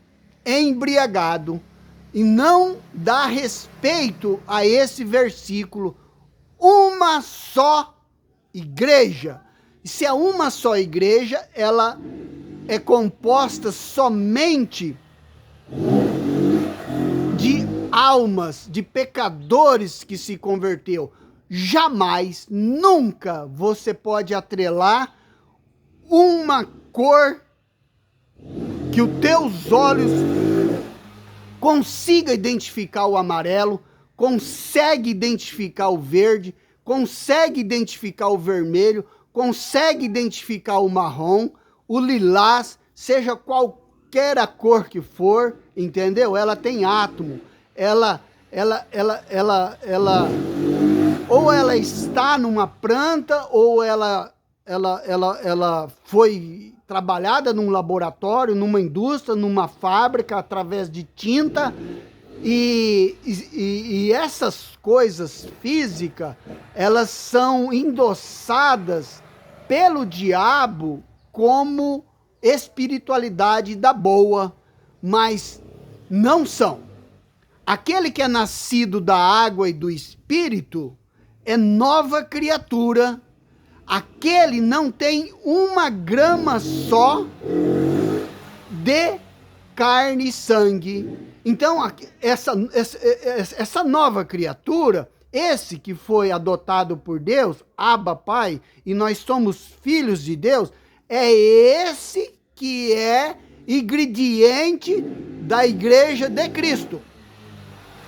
e não dá respeito a esse versículo. Uma só igreja. E se é uma só igreja, ela é composta somente de almas, de pecadores que se converteu. Jamais, nunca você pode atrelar uma cor que os teus olhos consiga identificar o amarelo, consegue identificar o verde, consegue identificar o vermelho, consegue identificar o marrom, o lilás, seja qualquer a cor que for, entendeu? Ela tem átomo, ou ela está numa planta, ou ela foi trabalhada num laboratório, numa indústria, numa fábrica, através de tinta, e essas coisas físicas, elas são endossadas pelo diabo como espiritualidade da boa, mas não são. Aquele que é nascido da água e do espírito é nova criatura. Aquele não tem 1 grama só de carne e sangue. Então, essa nova criatura, esse que foi adotado por Deus, Abba, Pai, e nós somos filhos de Deus, é esse que é ingrediente da igreja de Cristo.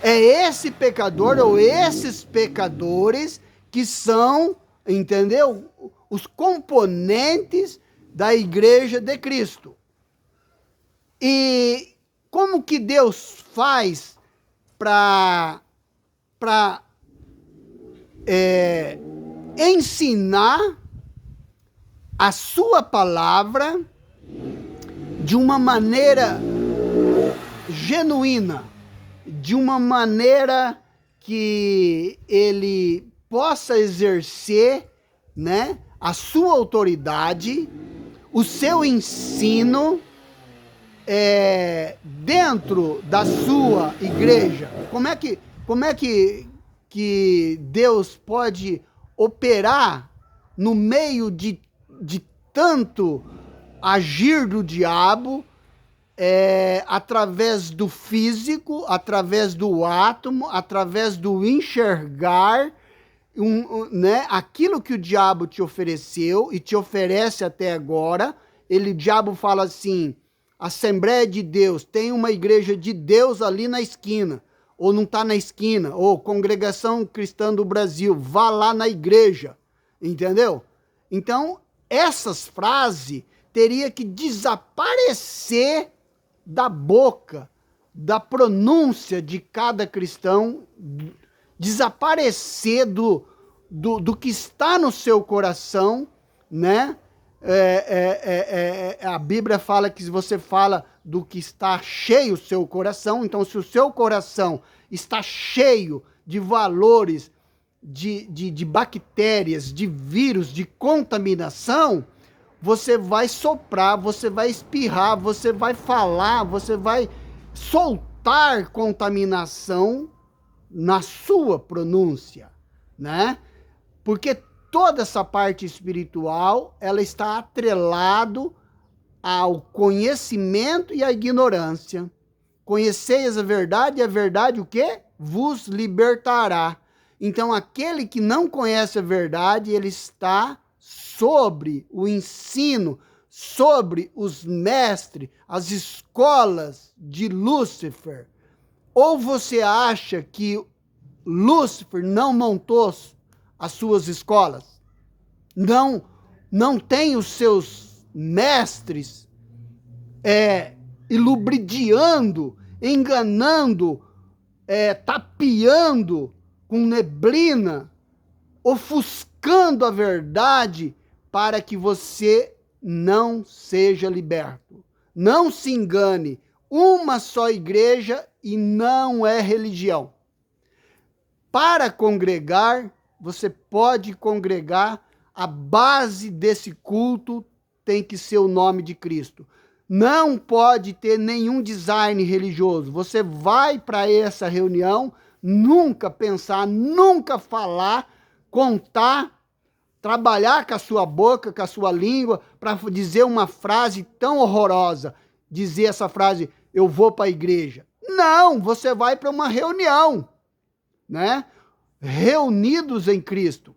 É esse pecador ou esses pecadores que são, entendeu? Os componentes da igreja de Cristo. E como que Deus faz para ensinar a sua palavra de uma maneira genuína, de uma maneira que ele possa exercer, né, a sua autoridade, o seu ensino dentro da sua igreja? Como é que Deus pode operar no meio de tanto agir do diabo, através do físico, através do átomo, através do enxergar, né, aquilo que o diabo te ofereceu e te oferece até agora. O diabo fala assim: Assembleia de Deus, tem uma igreja de Deus ali na esquina. ou não está na esquina, ou Congregação Cristã do Brasil, vá lá na igreja, entendeu? Então, essas frases teria que desaparecer da boca, da pronúncia de cada cristão, desaparecer do que está no seu coração, né? A Bíblia fala que se você fala do que está cheio o seu coração, então se o seu coração está cheio de valores, de bactérias, de vírus, de contaminação, você vai soprar, você vai espirrar, você vai falar, você vai soltar contaminação na sua pronúncia, né? Porque toda essa parte espiritual, ela está atrelado ao conhecimento e à ignorância. Conheceis a verdade, e a verdade o quê? Vos libertará. Então, aquele que não conhece a verdade, ele está sobre o ensino, sobre os mestres, as escolas de Lúcifer. Ou você acha que Lúcifer não montou as suas escolas? Não tem os seus mestres ilubridiando, enganando, tapeando com neblina, ofuscando a verdade para que você não seja liberto. Não se engane, uma só igreja e não é religião. Para congregar, você pode congregar, a base desse culto tem que ser o nome de Cristo. Não pode ter nenhum design religioso. Você vai para essa reunião, nunca pensar, nunca falar, contar, trabalhar com a sua boca, com a sua língua, para dizer uma frase tão horrorosa. Dizer essa frase, eu vou para a igreja. Não, você vai para uma reunião, né? Reunidos em Cristo.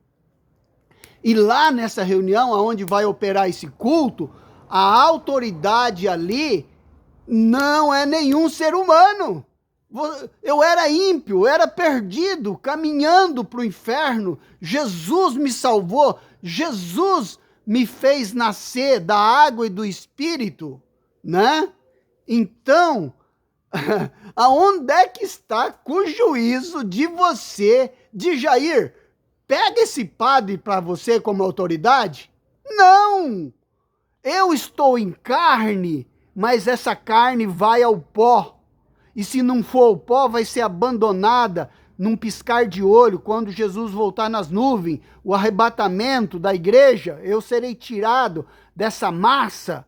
E lá nessa reunião, aonde vai operar esse culto, a autoridade ali não é nenhum ser humano. Eu era ímpio, eu era perdido, caminhando para o inferno. Jesus me salvou, Jesus me fez nascer da água e do Espírito, né? Então, aonde é que está o juízo de você, de Jair? Pega esse padre para você como autoridade? Não! Eu estou em carne, mas essa carne vai ao pó. E se não for o pó, vai ser abandonada num piscar de olho, quando Jesus voltar nas nuvens, o arrebatamento da igreja, eu serei tirado dessa massa,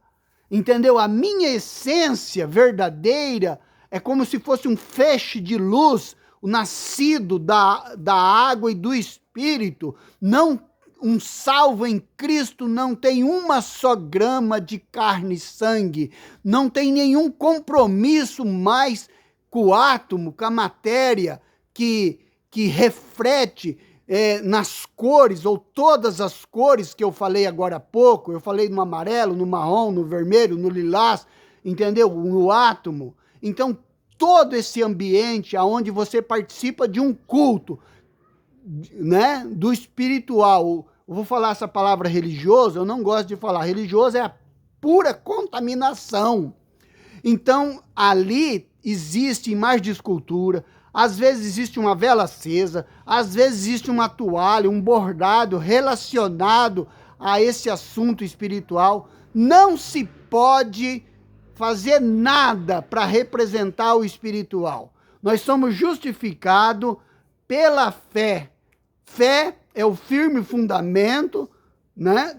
entendeu? A minha essência verdadeira é como se fosse um feixe de luz, o nascido da água e do Espírito. Não, um salvo em Cristo não tem uma só grama de carne e sangue, não tem nenhum compromisso mais com o átomo, com a matéria que reflete nas cores, ou todas as cores que eu falei agora há pouco. Eu falei no amarelo, no marrom, no vermelho, no lilás, entendeu? No átomo. Então, todo esse ambiente onde você participa de um culto, né, do espiritual. Eu vou falar essa palavra religioso, eu não gosto de falar. Religioso é a pura contaminação. Então, ali existe imagem de escultura, às vezes existe uma vela acesa, às vezes existe uma toalha, um bordado relacionado a esse assunto espiritual. Não se pode fazer nada para representar o espiritual. Nós somos justificados pela fé. Fé é o firme fundamento, né,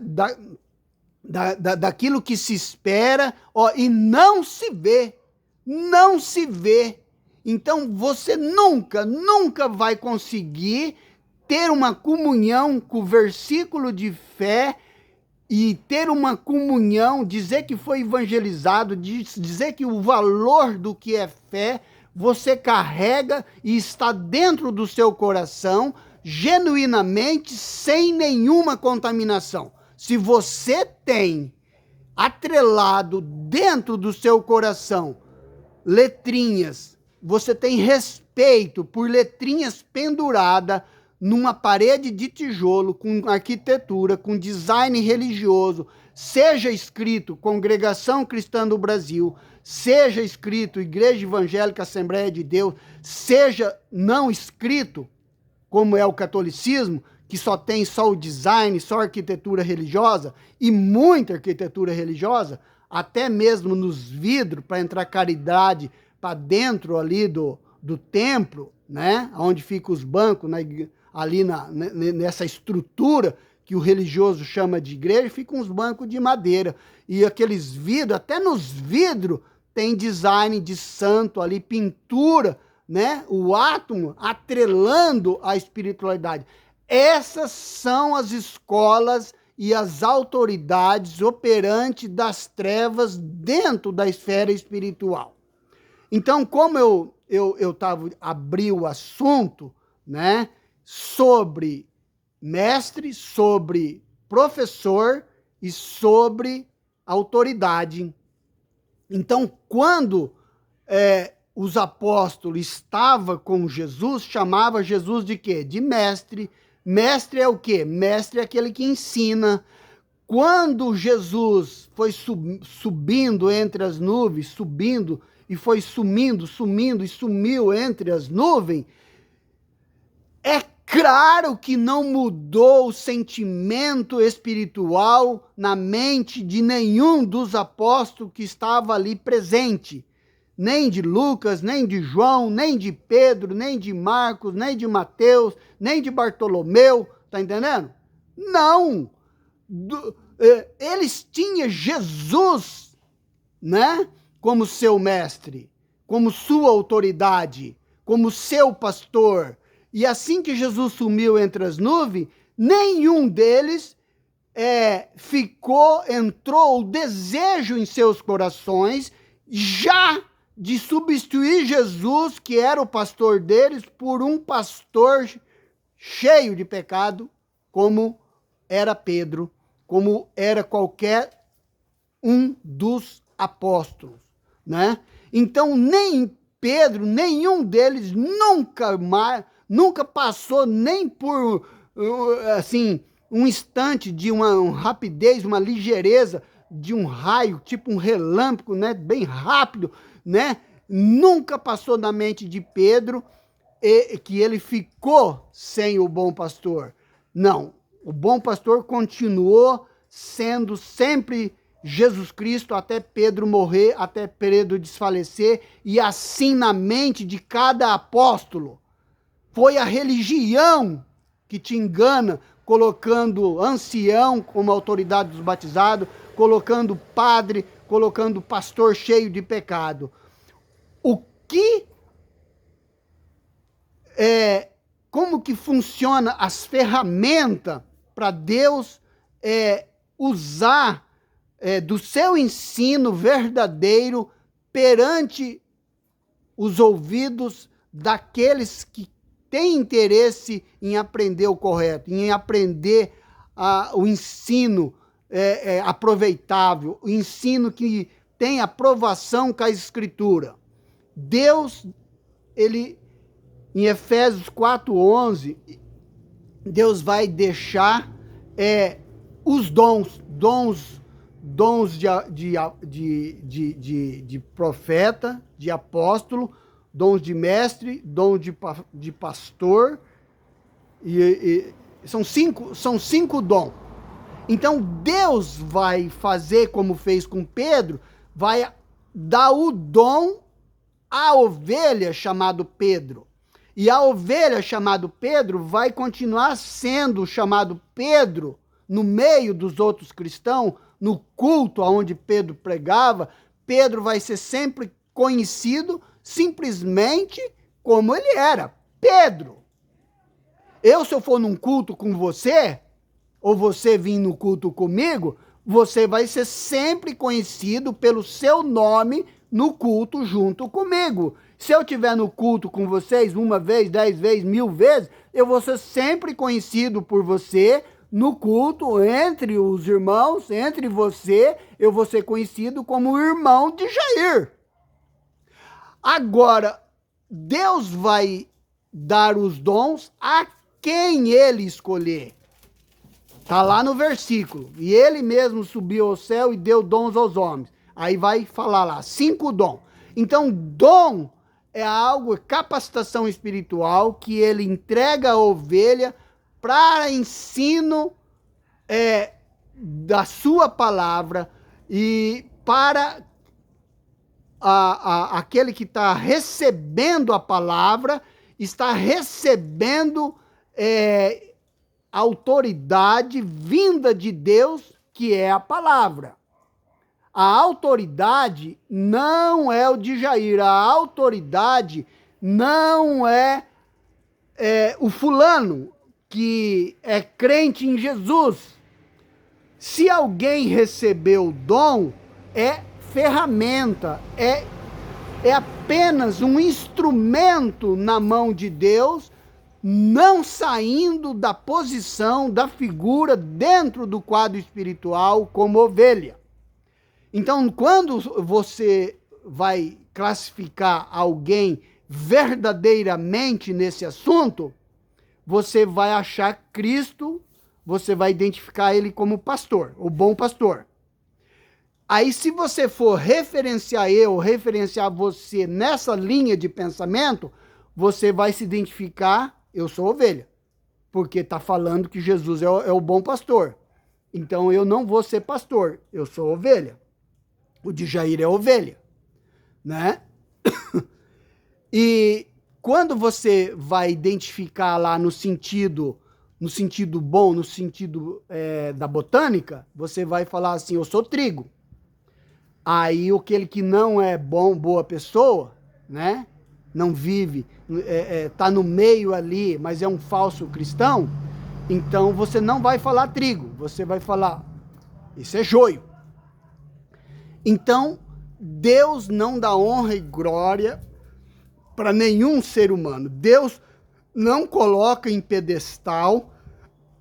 daquilo que se espera, e não se vê. Não se vê. Então você nunca vai conseguir ter uma comunhão com o versículo de fé e ter uma comunhão, dizer que foi evangelizado, dizer que o valor do que é fé, você carrega e está dentro do seu coração, genuinamente, sem nenhuma contaminação. Se você tem atrelado dentro do seu coração letrinhas você tem respeito por letrinhas penduradas numa parede de tijolo, com arquitetura, com design religioso, seja escrito Congregação Cristã do Brasil, seja escrito Igreja Evangélica Assembleia de Deus, seja não escrito, como é o catolicismo, que só tem só o design, só a arquitetura religiosa, e muita arquitetura religiosa, até mesmo nos vidros, para entrar caridade para dentro ali do templo, né? Onde ficam os bancos, ali nessa estrutura que o religioso chama de igreja, ficam uns bancos de madeira. E aqueles vidros, até nos vidros, tem design de santo ali, pintura, né? O átomo atrelando a espiritualidade. Essas são as escolas e as autoridades operantes das trevas dentro da esfera espiritual. Então, como eu abri o assunto, né, sobre mestre, sobre professor e sobre autoridade. Então, quando os apóstolos estavam com Jesus, chamava Jesus de quê? De mestre. Mestre é o quê? Mestre é aquele que ensina. Quando Jesus foi subindo entre as nuvens, subindo e foi sumindo e sumiu entre as nuvens, é claro que não mudou o sentimento espiritual na mente de nenhum dos apóstolos que estava ali presente. Nem de Lucas, nem de João, nem de Pedro, nem de Marcos, nem de Mateus, nem de Bartolomeu, tá entendendo? Não! Eles tinham Jesus, né, como seu mestre, como sua autoridade, como seu pastor. E assim que Jesus sumiu entre as nuvens, nenhum deles entrou o desejo em seus corações, já de substituir Jesus, que era o pastor deles, por um pastor cheio de pecado, como era Pedro, como era qualquer um dos apóstolos, né? Então, nem Pedro, nenhum deles nunca passou nem por, assim, um instante de uma rapidez, uma ligeireza de um raio, tipo um relâmpago, né? Bem rápido, né? Nunca passou na mente de Pedro que ele ficou sem o bom pastor. Não, o bom pastor continuou sendo sempre Jesus Cristo até Pedro morrer, até Pedro desfalecer, e assim na mente de cada apóstolo. Foi a religião que te engana, colocando ancião como autoridade dos batizados, colocando padre, colocando pastor cheio de pecado. Como que funciona as ferramentas para Deus usar do seu ensino verdadeiro perante os ouvidos daqueles que têm interesse em aprender o correto, em aprender o ensino aproveitável, o ensino que tem aprovação com a Escritura. Deus, em Efésios 4:11, Deus vai deixar os dons de profeta, de apóstolo, dons de mestre, dons de pastor, são cinco dons. Então Deus vai fazer como fez com Pedro, vai dar o dom à ovelha chamado Pedro. E a ovelha chamado Pedro vai continuar sendo chamado Pedro no meio dos outros cristãos, no culto onde Pedro pregava. Pedro vai ser sempre conhecido simplesmente como ele era, Pedro. Se eu for num culto com você, ou você vir no culto comigo, você vai ser sempre conhecido pelo seu nome no culto junto comigo. Se eu estiver no culto com vocês 1 vez, 10 vezes, 1000 vezes, eu vou ser sempre conhecido por você no culto entre os irmãos, entre você, eu vou ser conhecido como o irmão de Jair. Agora, Deus vai dar os dons a quem ele escolher. Está lá no versículo. E ele mesmo subiu ao céu e deu dons aos homens. Aí vai falar lá, 5 dons. Então, dom é algo, capacitação espiritual, que ele entrega à ovelha para ensino da sua palavra e para aquele que está recebendo a palavra, está recebendo autoridade vinda de Deus, que é a palavra. A autoridade não é o de Jair, a autoridade não é o fulano que é crente em Jesus. Se alguém recebeu o dom, é ferramenta, é apenas um instrumento na mão de Deus, não saindo da posição, da figura dentro do quadro espiritual como ovelha. Então, quando você vai classificar alguém verdadeiramente nesse assunto, você vai achar Cristo, você vai identificar ele como pastor, o bom pastor. Aí, se você for referenciar eu, referenciar você nessa linha de pensamento, você vai se identificar, eu sou ovelha, porque está falando que Jesus é o bom pastor. Então, eu não vou ser pastor, eu sou ovelha. O de Jair é ovelha, né? E quando você vai identificar lá no sentido bom, no sentido da botânica, você vai falar assim, eu sou trigo. Aí aquele que não é boa pessoa, né? Não vive, tá no meio ali, mas é um falso cristão, então você não vai falar trigo, você vai falar, isso é joio. Então, Deus não dá honra e glória para nenhum ser humano. Deus não coloca em pedestal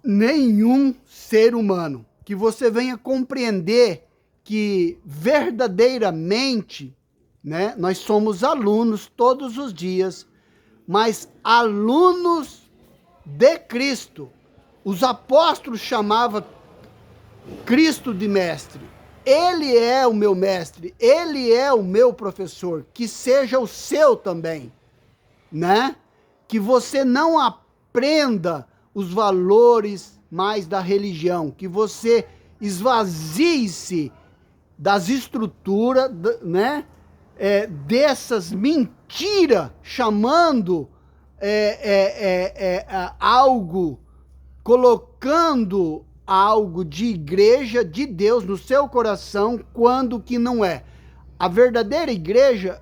nenhum ser humano. Que você venha compreender que verdadeiramente, né, nós somos alunos todos os dias, mas alunos de Cristo. Os apóstolos chamavam Cristo de mestre. Ele é o meu mestre, ele é o meu professor, que seja o seu também, né? Que você não aprenda os valores mais da religião, que você esvazie-se das estruturas, né? Dessas mentiras, chamando algo, colocando algo de igreja de Deus no seu coração, quando que não é. A verdadeira igreja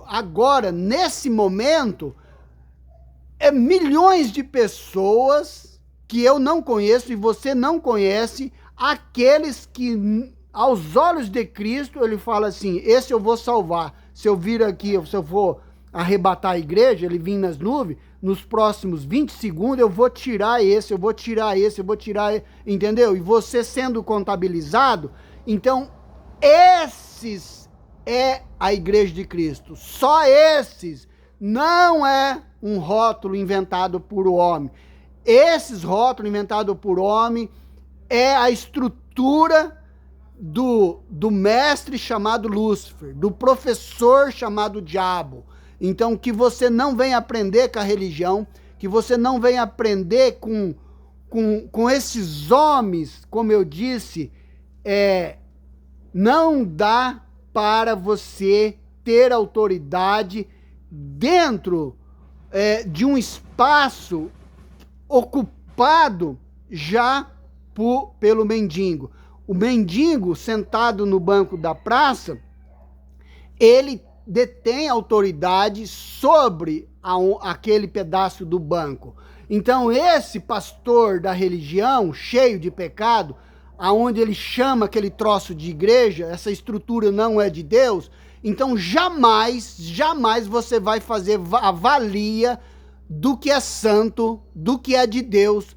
agora, nesse momento, milhões de pessoas que eu não conheço e você não conhece, aqueles que, aos olhos de Cristo, ele fala assim, esse eu vou salvar. Se eu vir aqui, se eu for arrebatar a igreja, ele vir nas nuvens, nos próximos 20 segundos eu vou tirar esse, eu vou tirar esse, eu vou tirar, entendeu? E você sendo contabilizado, então esses é a igreja de Cristo. Só esses, não é um rótulo inventado por homem. Esses rótulos inventados por homem é a estrutura do mestre chamado Lúcifer, do professor chamado Diabo. Então, que você não venha aprender com a religião, que você não venha aprender com esses homens, como eu disse, não dá para você ter autoridade dentro de um espaço ocupado já pelo mendigo. O mendigo, sentado no banco da praça, ele detém autoridade sobre aquele pedaço do banco. Então, esse pastor da religião, cheio de pecado, aonde ele chama aquele troço de igreja, essa estrutura não é de Deus, então jamais você vai fazer a valia do que é santo, do que é de Deus,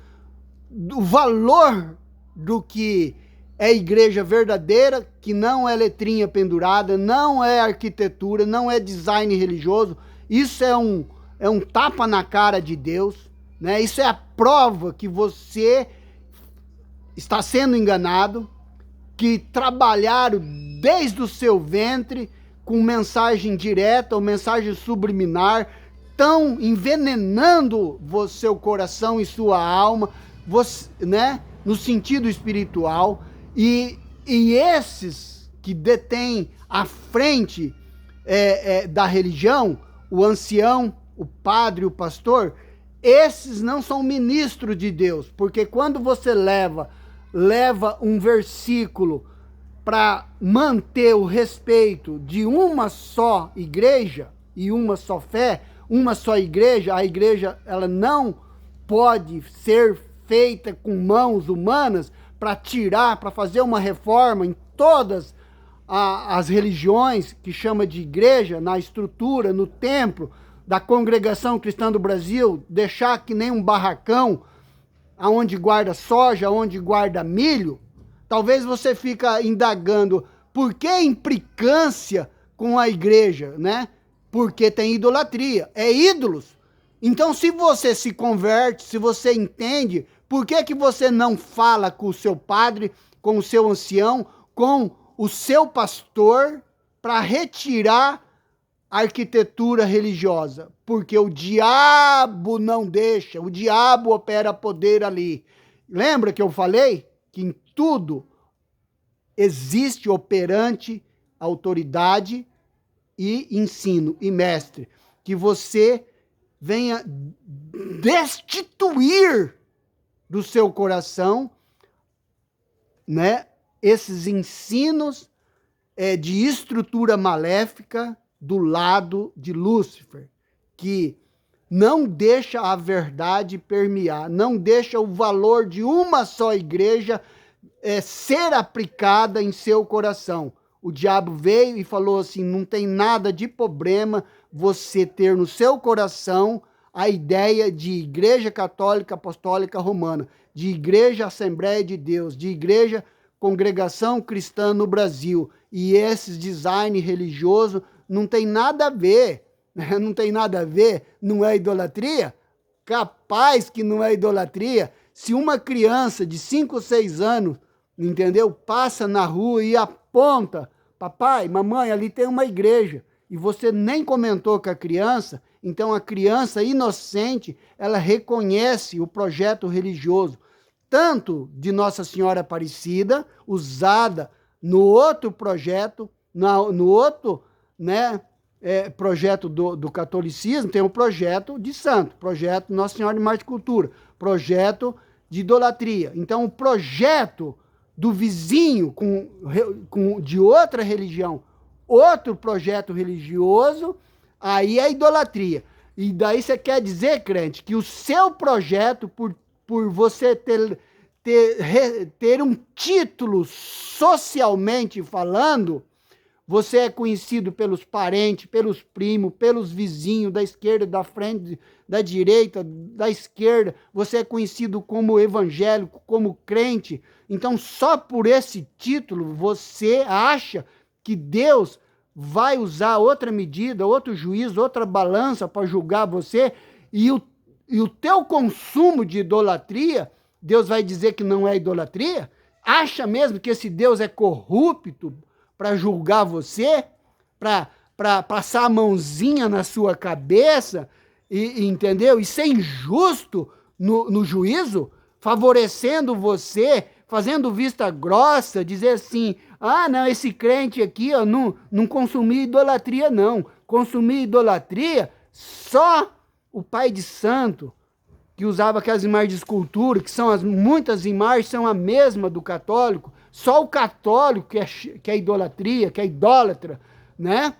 do valor do que é igreja verdadeira, que não é letrinha pendurada, não é arquitetura, não é design religioso. Isso é um tapa na cara de Deus, né? Isso é a prova que você está sendo enganado, que trabalharam desde o seu ventre com mensagem direta ou mensagem subliminar, estão envenenando seu coração e sua alma, você, né? No sentido espiritual, e esses que detêm a frente da religião, o ancião, o padre, o pastor, esses não são ministros de Deus, porque quando você leva um versículo para manter o respeito de uma só igreja e uma só fé, uma só igreja, a igreja ela não pode ser feita com mãos humanas para tirar, para fazer uma reforma em todas as religiões que chama de igreja, na estrutura, no templo da Congregação Cristã do Brasil, deixar que nem um barracão aonde guarda soja, aonde guarda milho. Talvez você fica indagando por que implicância com a igreja, né? Porque tem idolatria, é ídolos. Então, se você se converte, se você entende, por que você não fala com o seu padre, com o seu ancião, com o seu pastor, para retirar a arquitetura religiosa? Porque o diabo não deixa, o diabo opera poder ali. Lembra que eu falei que em tudo existe operante, autoridade e ensino e mestre, que você venha destituir do seu coração, né, esses ensinos de estrutura maléfica do lado de Lúcifer, que não deixa a verdade permear, não deixa o valor de uma só igreja ser aplicada em seu coração. O diabo veio e falou assim, não tem nada de problema você ter no seu coração a ideia de igreja católica apostólica romana, de igreja Assembleia de Deus, de igreja Congregação Cristã no Brasil. E esses design religioso não tem nada a ver, né? Não tem nada a ver, não é idolatria? Capaz que não é idolatria. Se uma criança de 5 ou 6 anos, entendeu? Passa na rua e aponta, papai, mamãe, ali tem uma igreja, e você nem comentou com a criança, então a criança inocente, ela reconhece o projeto religioso, tanto de Nossa Senhora Aparecida, usada no outro projeto, no outro, né, projeto do catolicismo, tem um projeto de santo, projeto Nossa Senhora de Marte Cultura, projeto de idolatria. Então, o projeto do vizinho de outra religião, outro projeto religioso, aí é idolatria. E daí você quer dizer, crente, que o seu projeto, por você ter um título socialmente falando, você é conhecido pelos parentes, pelos primos, pelos vizinhos, da esquerda, da frente, da direita, da esquerda. Você é conhecido como evangélico, como crente. Então, só por esse título, você acha que Deus vai usar outra medida, outro juízo, outra balança para julgar você, e o teu consumo de idolatria, Deus vai dizer que não é idolatria? Acha mesmo que esse Deus é corrupto para julgar você, para passar a mãozinha na sua cabeça, entendeu? E ser injusto no juízo, favorecendo você, fazendo vista grossa, dizer assim, ah, não, esse crente aqui, ó, não consumia idolatria, não. Consumia idolatria só o pai de santo, que usava aquelas imagens de escultura, que são muitas imagens são a mesma do católico, só o católico que é idolatria, que é idólatra, né?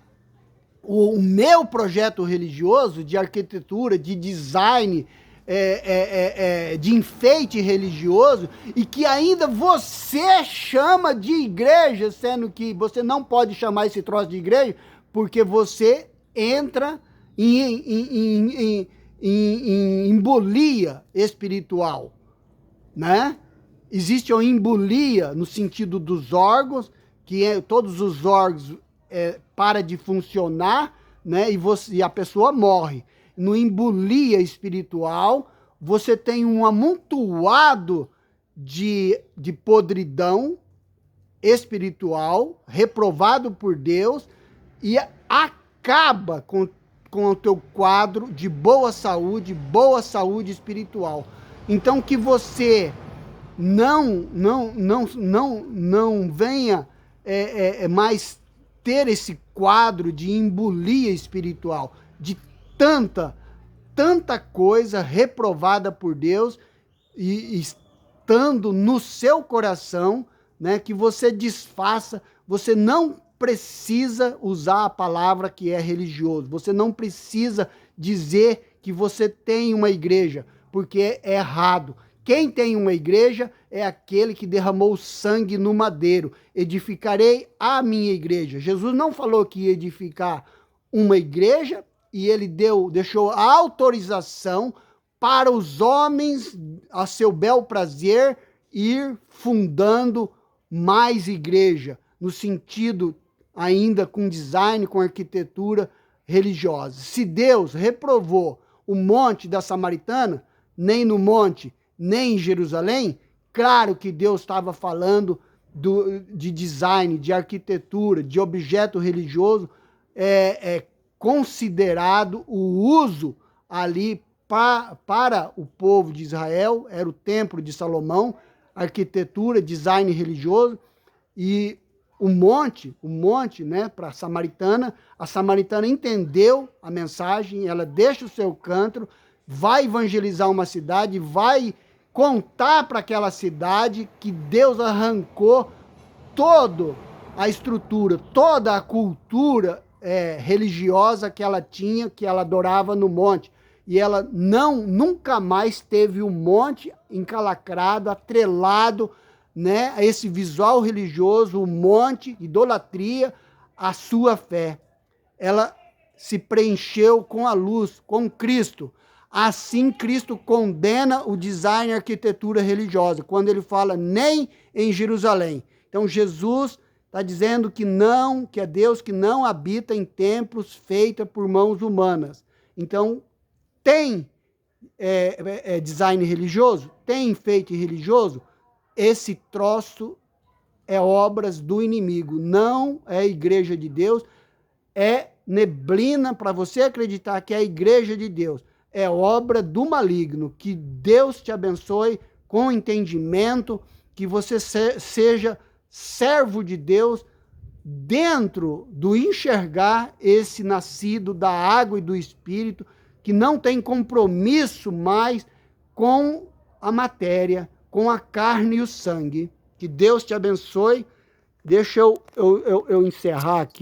O meu projeto religioso de arquitetura, de design, de enfeite religioso, e que ainda você chama de igreja, sendo que você não pode chamar esse troço de igreja, porque você entra em embolia espiritual, né? Existe uma embolia no sentido dos órgãos, que todos os órgãos param de funcionar, né? E a pessoa morre. No embolia espiritual, você tem um amontoado de podridão espiritual, reprovado por Deus, e acaba com o teu quadro de boa saúde espiritual. Então, que você não venha mais ter esse quadro de embolia espiritual, de tanta coisa reprovada por Deus e estando no seu coração, né, que você desfaça. Você não precisa usar a palavra que é religioso, você não precisa dizer que você tem uma igreja, porque é errado. Quem tem uma igreja é aquele que derramou sangue no madeiro. Edificarei a minha igreja. Jesus não falou que ia edificar uma igreja, e ele deixou a autorização para os homens, a seu bel prazer, ir fundando mais igreja, no sentido ainda com design, com arquitetura religiosa. Se Deus reprovou o monte da Samaritana, nem no monte, nem em Jerusalém, claro que Deus estava falando de design, de arquitetura, de objeto religioso, considerado o uso ali para o povo de Israel, era o templo de Salomão, arquitetura, design religioso, e o monte, né, para a samaritana entendeu a mensagem, ela deixa o seu canto, vai evangelizar uma cidade, vai contar para aquela cidade que Deus arrancou toda a estrutura, toda a cultura religiosa que ela tinha, que ela adorava no monte. E ela nunca mais teve o monte encalacrado, atrelado, né, a esse visual religioso, o monte, idolatria, a sua fé. Ela se preencheu com a luz, com Cristo. Assim, Cristo condena o design e a arquitetura religiosa, quando ele fala nem em Jerusalém. Então, Jesus está dizendo que é Deus que não habita em templos feitos por mãos humanas. Então, tem design religioso? Tem enfeite religioso? Esse troço é obras do inimigo, não é igreja de Deus, é neblina para você acreditar que é a igreja de Deus. É obra do maligno. Que Deus te abençoe com entendimento, que você seja servo de Deus dentro do enxergar esse nascido da água e do Espírito, que não tem compromisso mais com a matéria, com a carne e o sangue. Que Deus te abençoe. Deixa eu encerrar aqui.